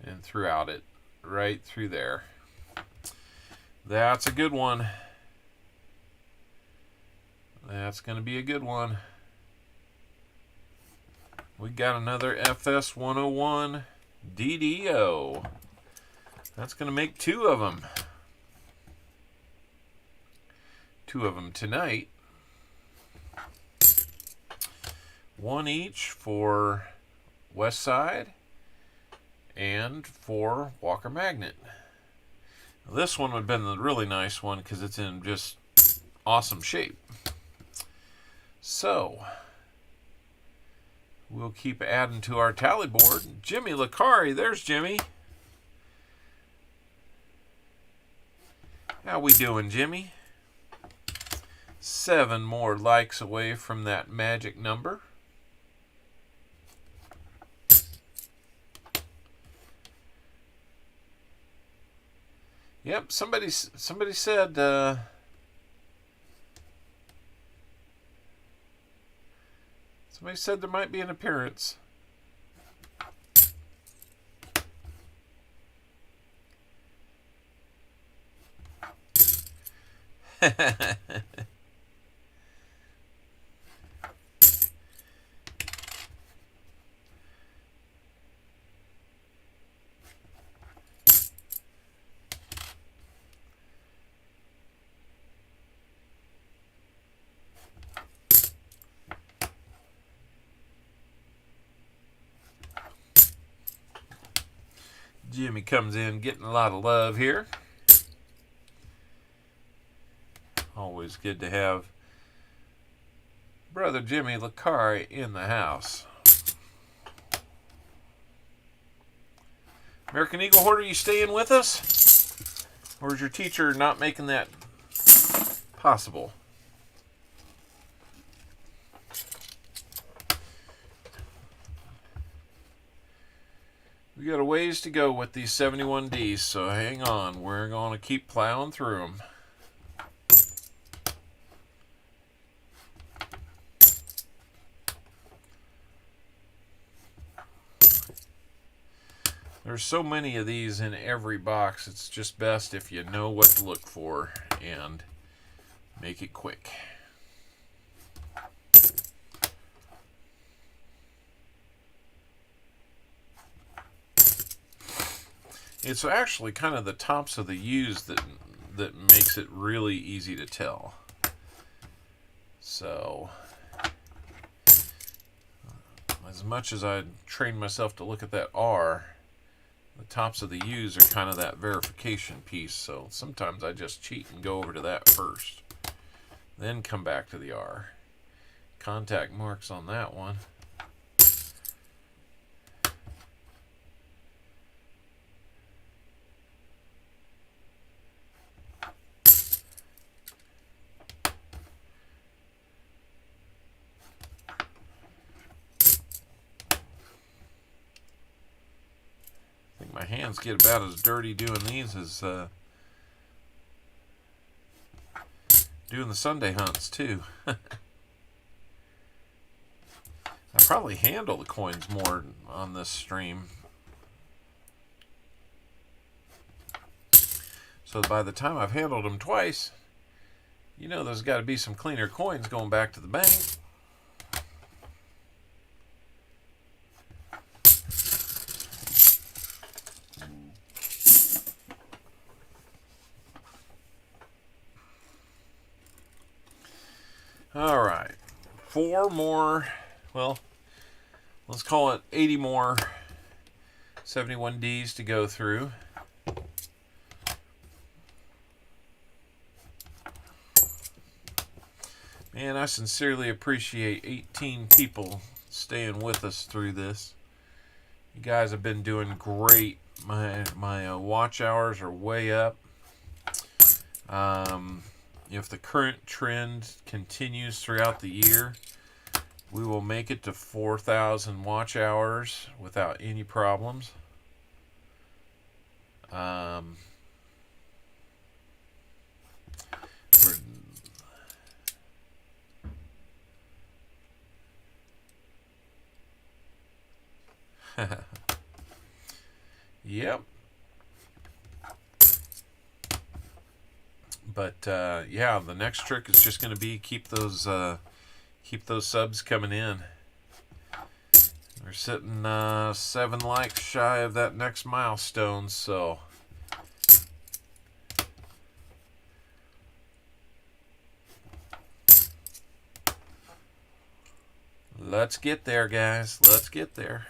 A: and throughout it, right through there. That's a good one. That's going to be a good one. We got another FS101 DDO. That's going to make 2 of them. 2 of them tonight. 1 each for Westside and for Walker Magnet. This one would have been the really nice one because it's in just awesome shape. So, we'll keep adding to our tally board. Jimmy Licari, there's Jimmy. How we doing, Jimmy? 7 more likes away from that magic number. Yep, somebody said somebody said there might be an appearance. Jimmy comes in getting a lot of love here. Always good to have Brother Jimmy Licari in the house. American Eagle Hoarder, you staying with us? Or is your teacher not making that possible? We got a ways to go with these 71Ds, so hang on. We're going to keep plowing through them. There's so many of these in every box, it's just best if you know what to look for and make it quick. It's actually kind of the tops of the U's that makes it really easy to tell. So, as much as I trained myself to look at that R, the tops of the U's are kind of that verification piece. So sometimes I just cheat and go over to that first, then come back to the R. Contact marks on that one. My hands get about as dirty doing these as doing the Sunday hunts too. I probably handle the coins more on this stream, so by the time I've handled them twice, you know there's got to be some cleaner coins going back to the bank. All right, 4 more, well, let's call it 80 more 71Ds to go through. Man, I sincerely appreciate 18 people staying with us through this. You guys have been doing great. My watch hours are way up. If the current trend continues throughout the year, we will make it to 4,000 watch hours without any problems. Yep. But yeah, the next trick is just going to be keep those subs coming in. We're sitting 7 likes shy of that next milestone, so let's get there, guys. Let's get there.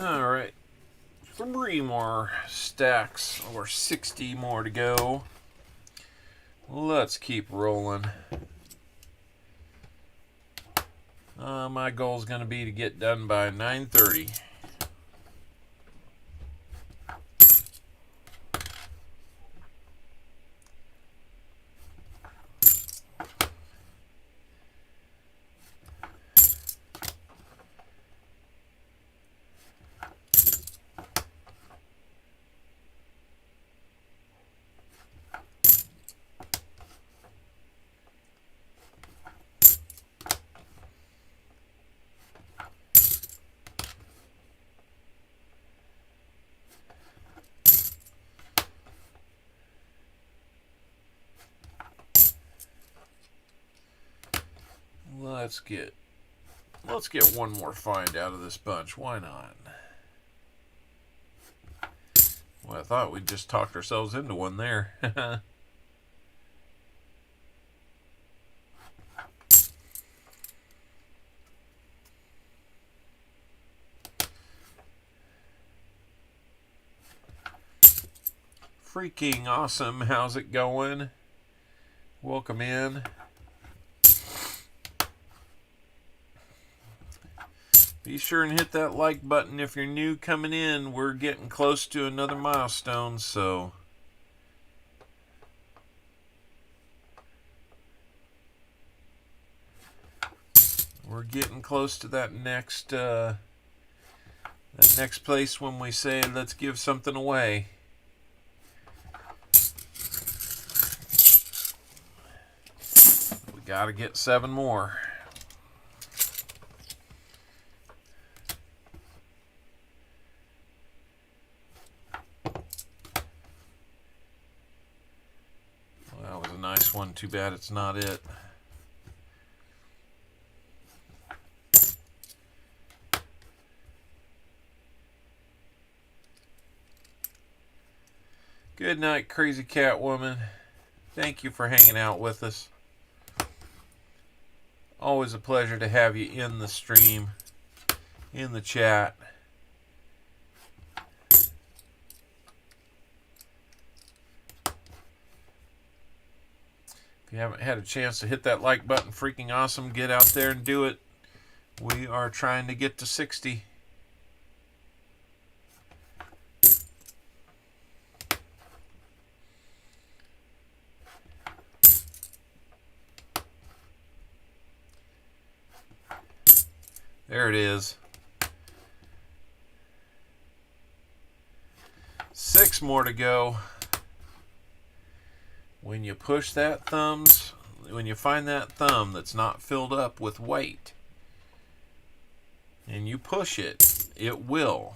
A: All right. 3 more stacks, or 60 more to go. Let's keep rolling. My goal is going to be to get done by 9:30. Let's get one more find out of this bunch. Why not? Well, I thought we'd just talked ourselves into one there. Freaking awesome. How's it going? Welcome in. Be sure and hit that like button if you're new coming in. We're getting close to another milestone, so we're getting close to that next place when we say let's give something away. We gotta get 7 more. Nice one. Too bad it's not it. Good night, Crazy Cat Woman. Thank you for hanging out with us. Always a pleasure to have you in the stream, in the chat. If you haven't had a chance to hit that like button, freaking awesome. Get out there and do it. We are trying to get to 60. There it is. 6 more to go. When you push that when you find that thumb that's not filled up with weight, and you push it, it will.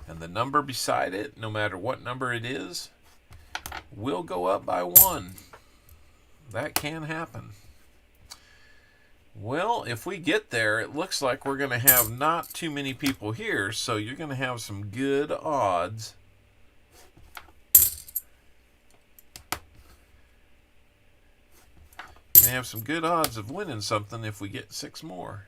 A: And the number beside it, no matter what number it is, will go up by 1. That can happen. Well, if we get there, it looks like we're going to have not too many people here, so you're going to have some good odds. We have some good odds of winning something if we get 6 more.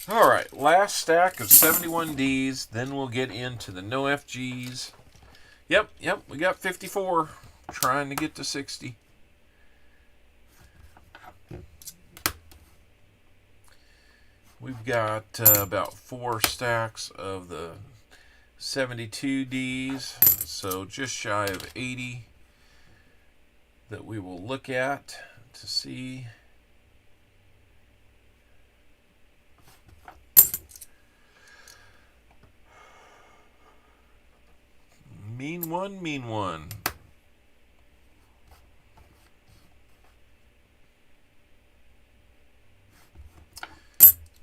A: All right, last stack of 71Ds, then we'll get into the no FGs. Yep, we got 54, trying to get to 60. We've got about 4 stacks of the 72Ds, so just shy of 80 that we will look at to see. Mean one.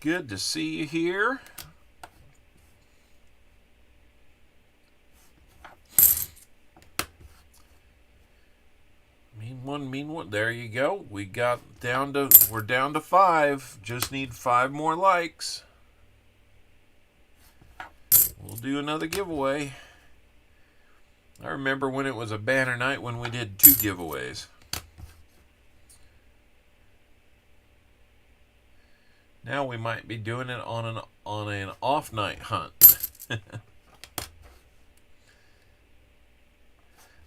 A: Good to see you here. Mean one. There you go. We're down to 5. Just need 5 more likes. We'll do another giveaway. I remember when it was a banner night when we did 2 giveaways. Now we might be doing it on an off night hunt.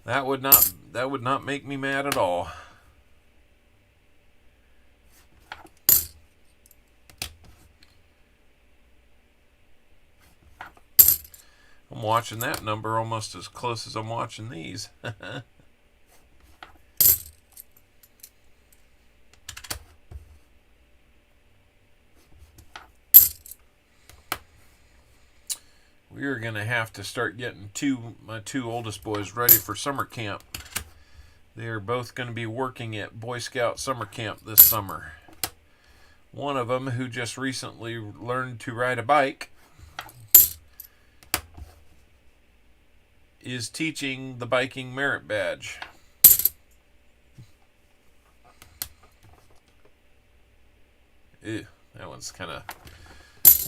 A: That would not make me mad at all. I'm watching that number almost as close as I'm watching these. We are going to have to start getting my two oldest boys ready for summer camp. They are both going to be working at Boy Scout summer camp this summer. One of them, who just recently learned to ride a bike, is teaching the biking merit badge. Ew, that one's kind of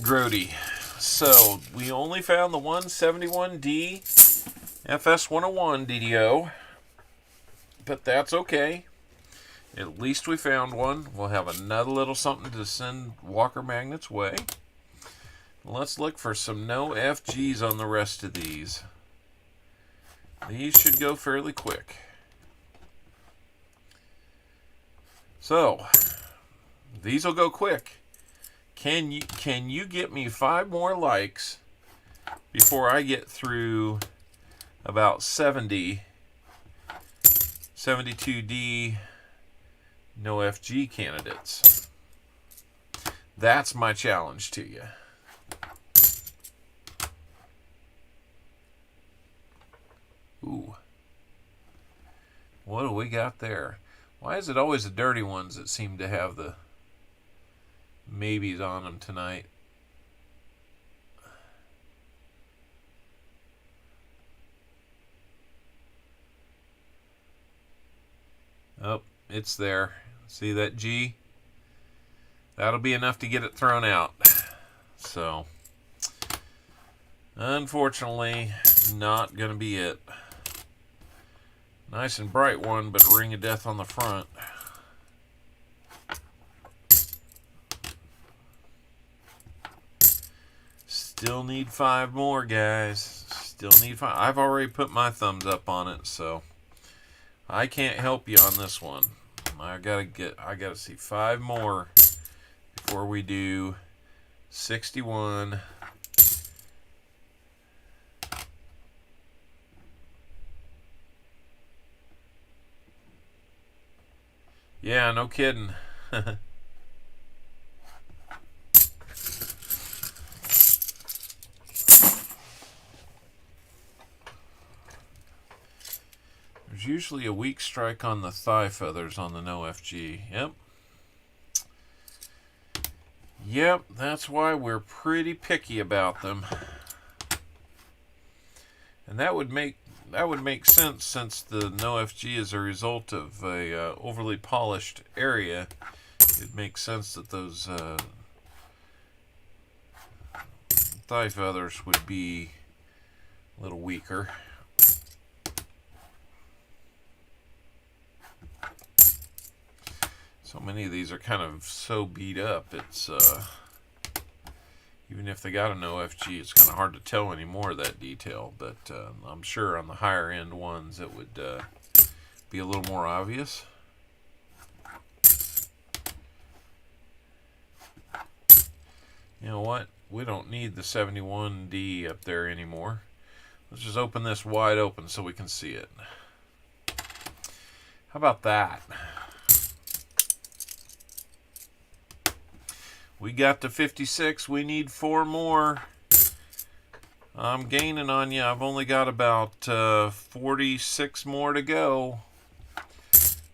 A: grody. So we only found the 171D FS101 DDO, but that's okay. At least we found one. We'll have another little something to send Walker Magnet's way. Let's look for some no FGs on the rest of these. These should go fairly quick. So, these will go quick. Can you get me 5 more likes before I get through about 72D no FG candidates? That's my challenge to you. Ooh. What do we got there? Why is it always the dirty ones that seem to have the maybes on them tonight? Oh, it's there. See that G? That'll be enough to get it thrown out. So, unfortunately, not going to be it. Nice and bright one, but ring of death on the front. Still need 5 more, guys. Still need 5. I've already put my thumbs up on it, so I can't help you on this one. I gotta see 5 more before we do 61. Yeah, no kidding. There's usually a weak strike on the thigh feathers on the no FG. Yep, that's why we're pretty picky about them. And that would make sense, since the no FG is a result of a overly polished area. It makes sense that those thigh feathers would be a little weaker. So many of these are kind of so beat up, it's even if they got a no FG, it's kind of hard to tell anymore of that detail. But I'm sure on the higher end ones it would be a little more obvious. You know what? We don't need the 71D up there anymore. Let's just open this wide open so we can see it. How about that? We got to 56. We need 4 more. I'm gaining on you. I've only got about 46 more to go.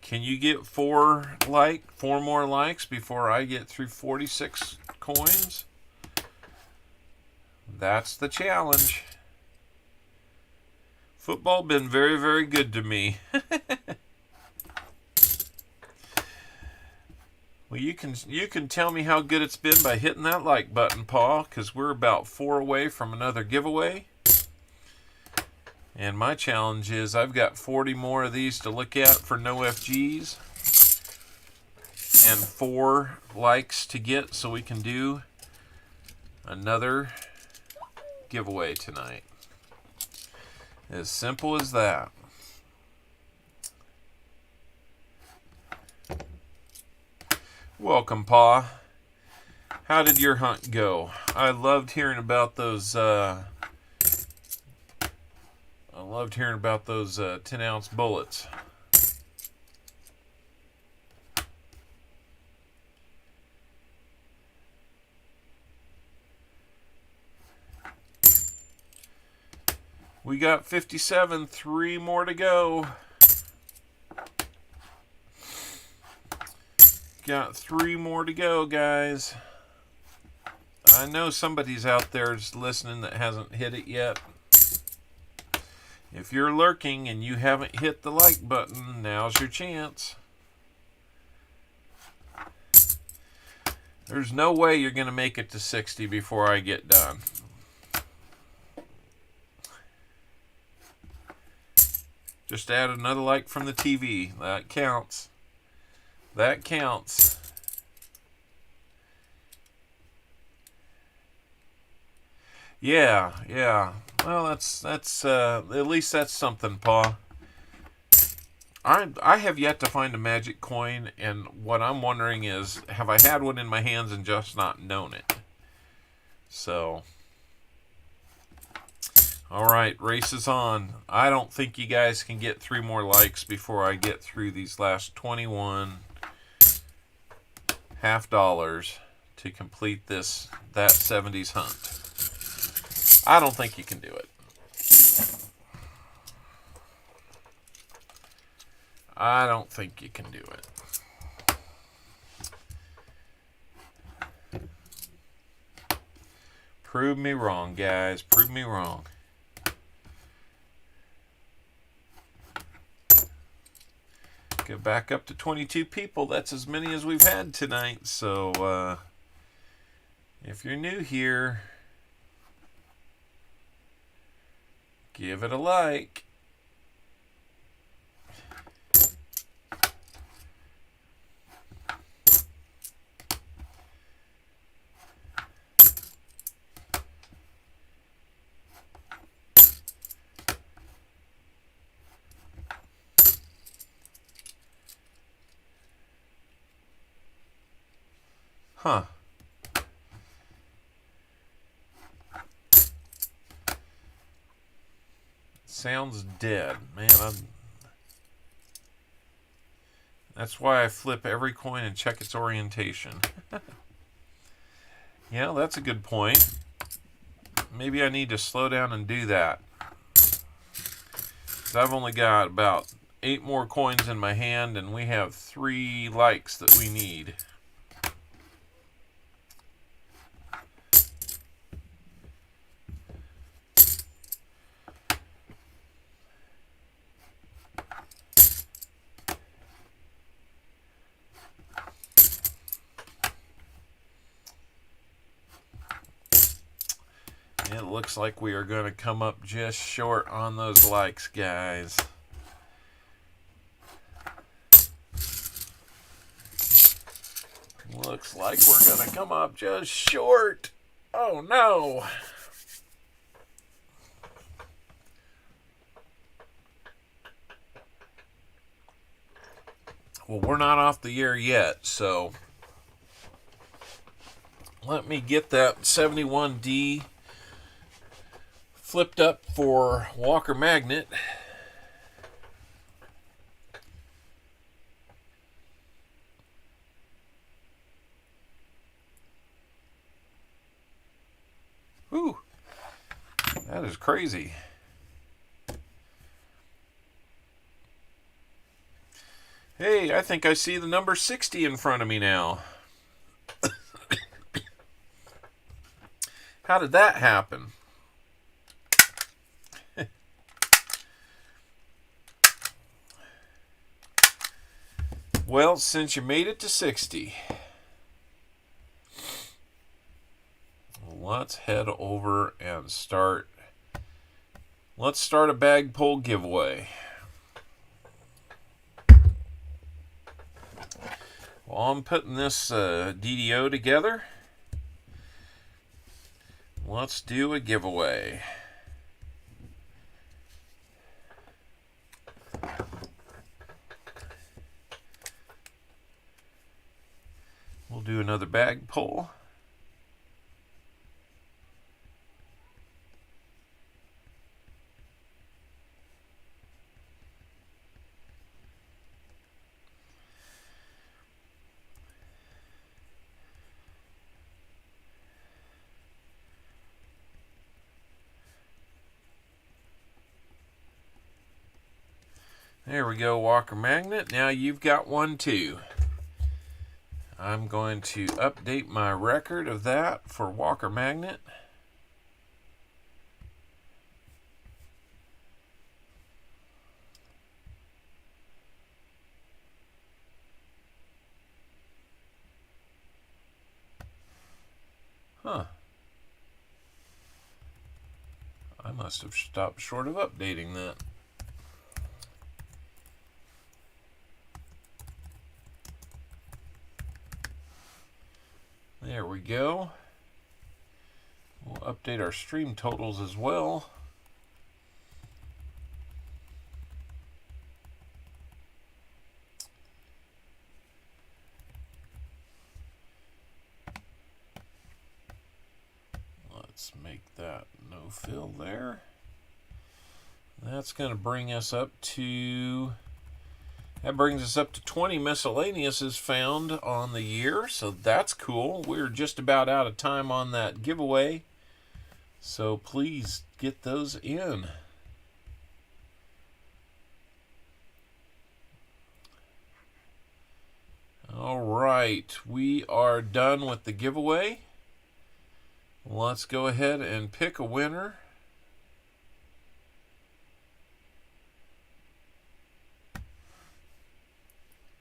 A: Can you get 4 more likes before I get through 46 coins? That's the challenge. Football been very, very good to me. Well, you can tell me how good it's been by hitting that like button, Paul, because we're about 4 away from another giveaway. And my challenge is I've got 40 more of these to look at for no FGs and 4 likes to get so we can do another giveaway tonight. As simple as that. Welcome, Pa. How did your hunt go? I loved hearing about those 10-ounce bullets. We got 57, 3 more to go. Got 3 more to go, guys. I know somebody's out there just listening that hasn't hit it yet. If you're lurking and you haven't hit the like button, now's your chance. There's no way you're going to make it to 60 before I get done. Just add another like from the TV. That counts. That counts. Yeah. Well, that's at least that's something, Pa. I have yet to find a magic coin, and what I'm wondering is, have I had one in my hands and just not known it? So, all right, race is on. I don't think you guys can get 3 more likes before I get through these last 21 $50 to complete that 70's hunt. I don't think you can do it. I don't think you can do it. Prove me wrong, guys. Prove me wrong. Get back up to 22 people. That's as many as we've had tonight. So, if you're new here, give it a like. Huh. Sounds dead. Man, that's why I flip every coin and check its orientation. Yeah, that's a good point. Maybe I need to slow down and do that. 'Cause I've only got about 8 more coins in my hand, and we have 3 likes that we need. It looks like we are going to come up just short on those likes, guys. Looks like we're going to come up just short. Oh, no. Well, we're not off the air yet, so let me get that 71D flipped up for Walker Magnet. Whew. That is crazy. Hey, I think I see the number 60 in front of me now. How did that happen? Well, since you made it to 60, let's head over and start Let's start a bag pull giveaway. While I'm putting this DDO together, let's do a giveaway. We'll do another bag pull. There we go, Walker Magnet. Now you've got one too. I'm going to update my record of that for Walker Magnet. Huh. I must have stopped short of updating that. There we go. We'll update our stream totals as well. Let's make that no fill there. That's going to bring us up to... That brings us up to 20 miscellaneouses found on the year, so that's cool. We're just about out of time on that giveaway, so please get those in. All right, we are done with the giveaway. Let's go ahead and pick a winner.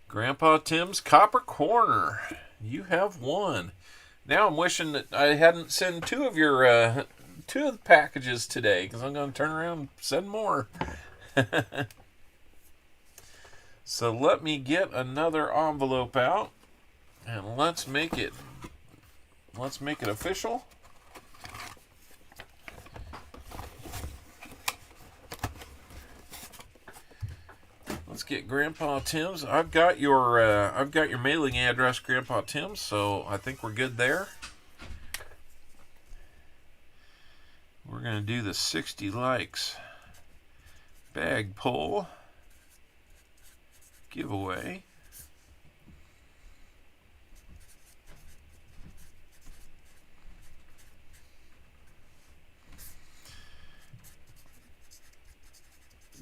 A: Grandpa Tim's Copper Corner. You have won. Now I'm wishing that I hadn't sent two of the packages today, because I'm going to turn around and send more. So let me get another envelope out, and let's make it official. Let's get Grandpa Tim's. I've got your mailing address, Grandpa Tim's, so I think we're good there. We're going to do the 60 likes bag pull giveaway.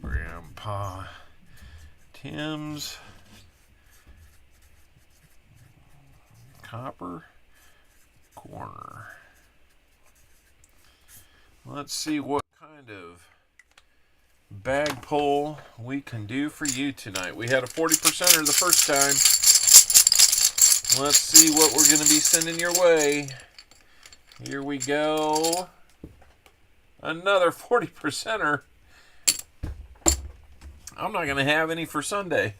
A: Grandpa Tim's Copper Corner. Let's see what kind of bag pull we can do for you tonight. We had a 40%er the first time. Let's see what we're going to be sending your way. Here we go. Another 40%er. I'm not going to have any for Sunday.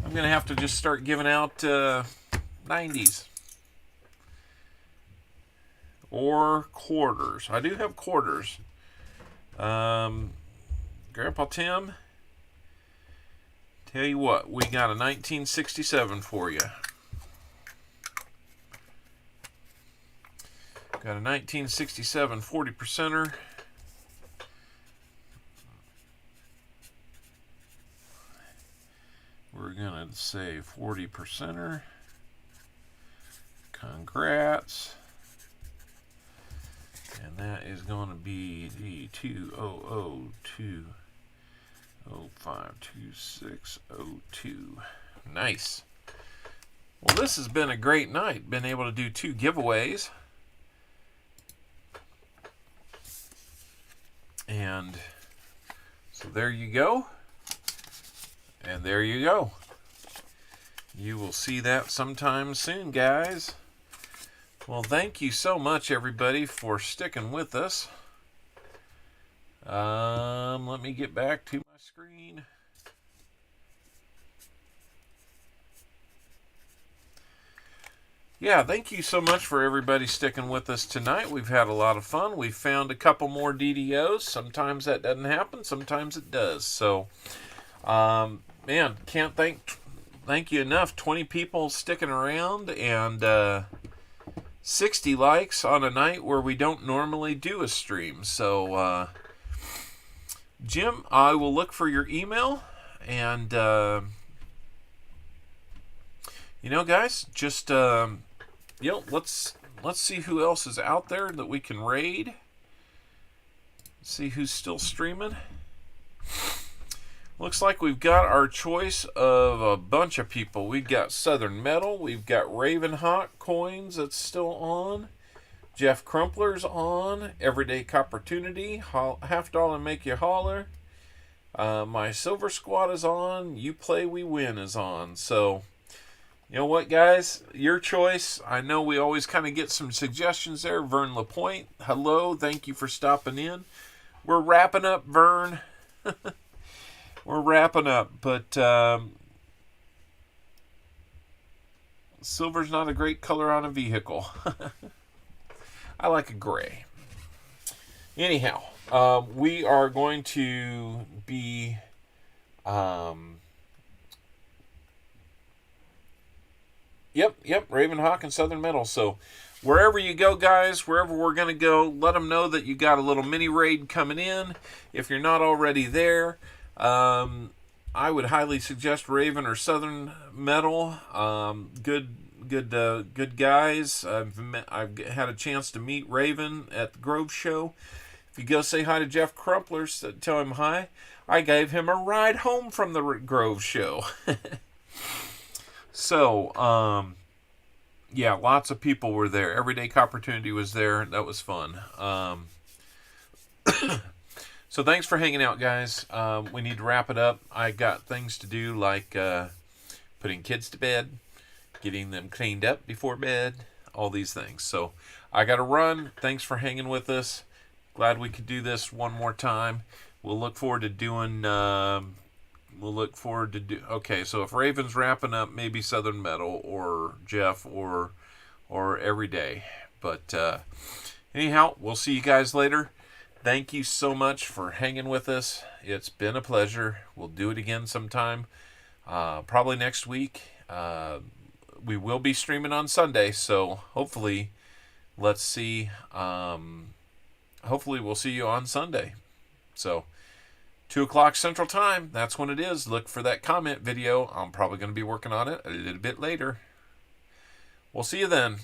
A: I'm going to have to just start giving out 90s. Or quarters. I do have quarters. Grandpa Tim, tell you what, we got a 1967 for you. Got a 1967 40%er. We're going to say 40%er. Congrats. And that is going to be the 20020052602. Nice. Well, this has been a great night. Been able to do 2 giveaways. And so there you go. And there you go. You will see that sometime soon, guys. Well, thank you so much, everybody, for sticking with us. Let me get back to my screen. Yeah, thank you so much for everybody sticking with us tonight. We've had a lot of fun. We've found a couple more DDOs. Sometimes that doesn't happen. Sometimes it does. So, man, can't thank you enough. 20 people sticking around and 60 likes on a night where we don't normally do a stream. So, Jim, I will look for your email and guys, just let's see who else is out there that we can raid. See who's still streaming. Looks like we've got our choice of a bunch of people. We've got Southern Metal. We've got Ravenhawk Coins that's still on. Jeff Crumpler's on. Everyday Opportunity. Half Dollar Make You Holler. My Silver Squad is on. You Play We Win is on. So, you know what, guys? Your choice. I know we always kind of get some suggestions there. Vern LaPointe, hello. Thank you for stopping in. We're wrapping up, Vern. We're wrapping up, but silver's not a great color on a vehicle. I like a gray. Anyhow, we are going to be Yep, Ravenhawk and Southern Metal. So wherever you go, guys, wherever we're going to go, let them know that you got a little mini raid coming in. If you're not already there, I would highly suggest Raven or Southern Metal. Good guys. I've had a chance to meet Raven at the Grove Show. If you go say hi to Jeff Crumpler, tell him hi. I gave him a ride home from the Grove Show. So, yeah, lots of people were there. Everyday Opportunity was there. That was fun. So thanks for hanging out, guys. We need to wrap it up. I got things to do like putting kids to bed, getting them cleaned up before bed, all these things. So I got to run. Thanks for hanging with us. Glad we could do this one more time. We'll look forward to doing... Okay, so if Raven's wrapping up, maybe Southern Metal or Jeff or Everyday. But anyhow, we'll see you guys later. Thank you so much for hanging with us. It's been a pleasure. We'll do it again sometime. Probably next week. We will be streaming on Sunday, so hopefully, let's see. Hopefully, we'll see you on Sunday. So, 2 o'clock Central Time. That's when it is. Look for that comment video. I'm probably going to be working on it a little bit later. We'll see you then.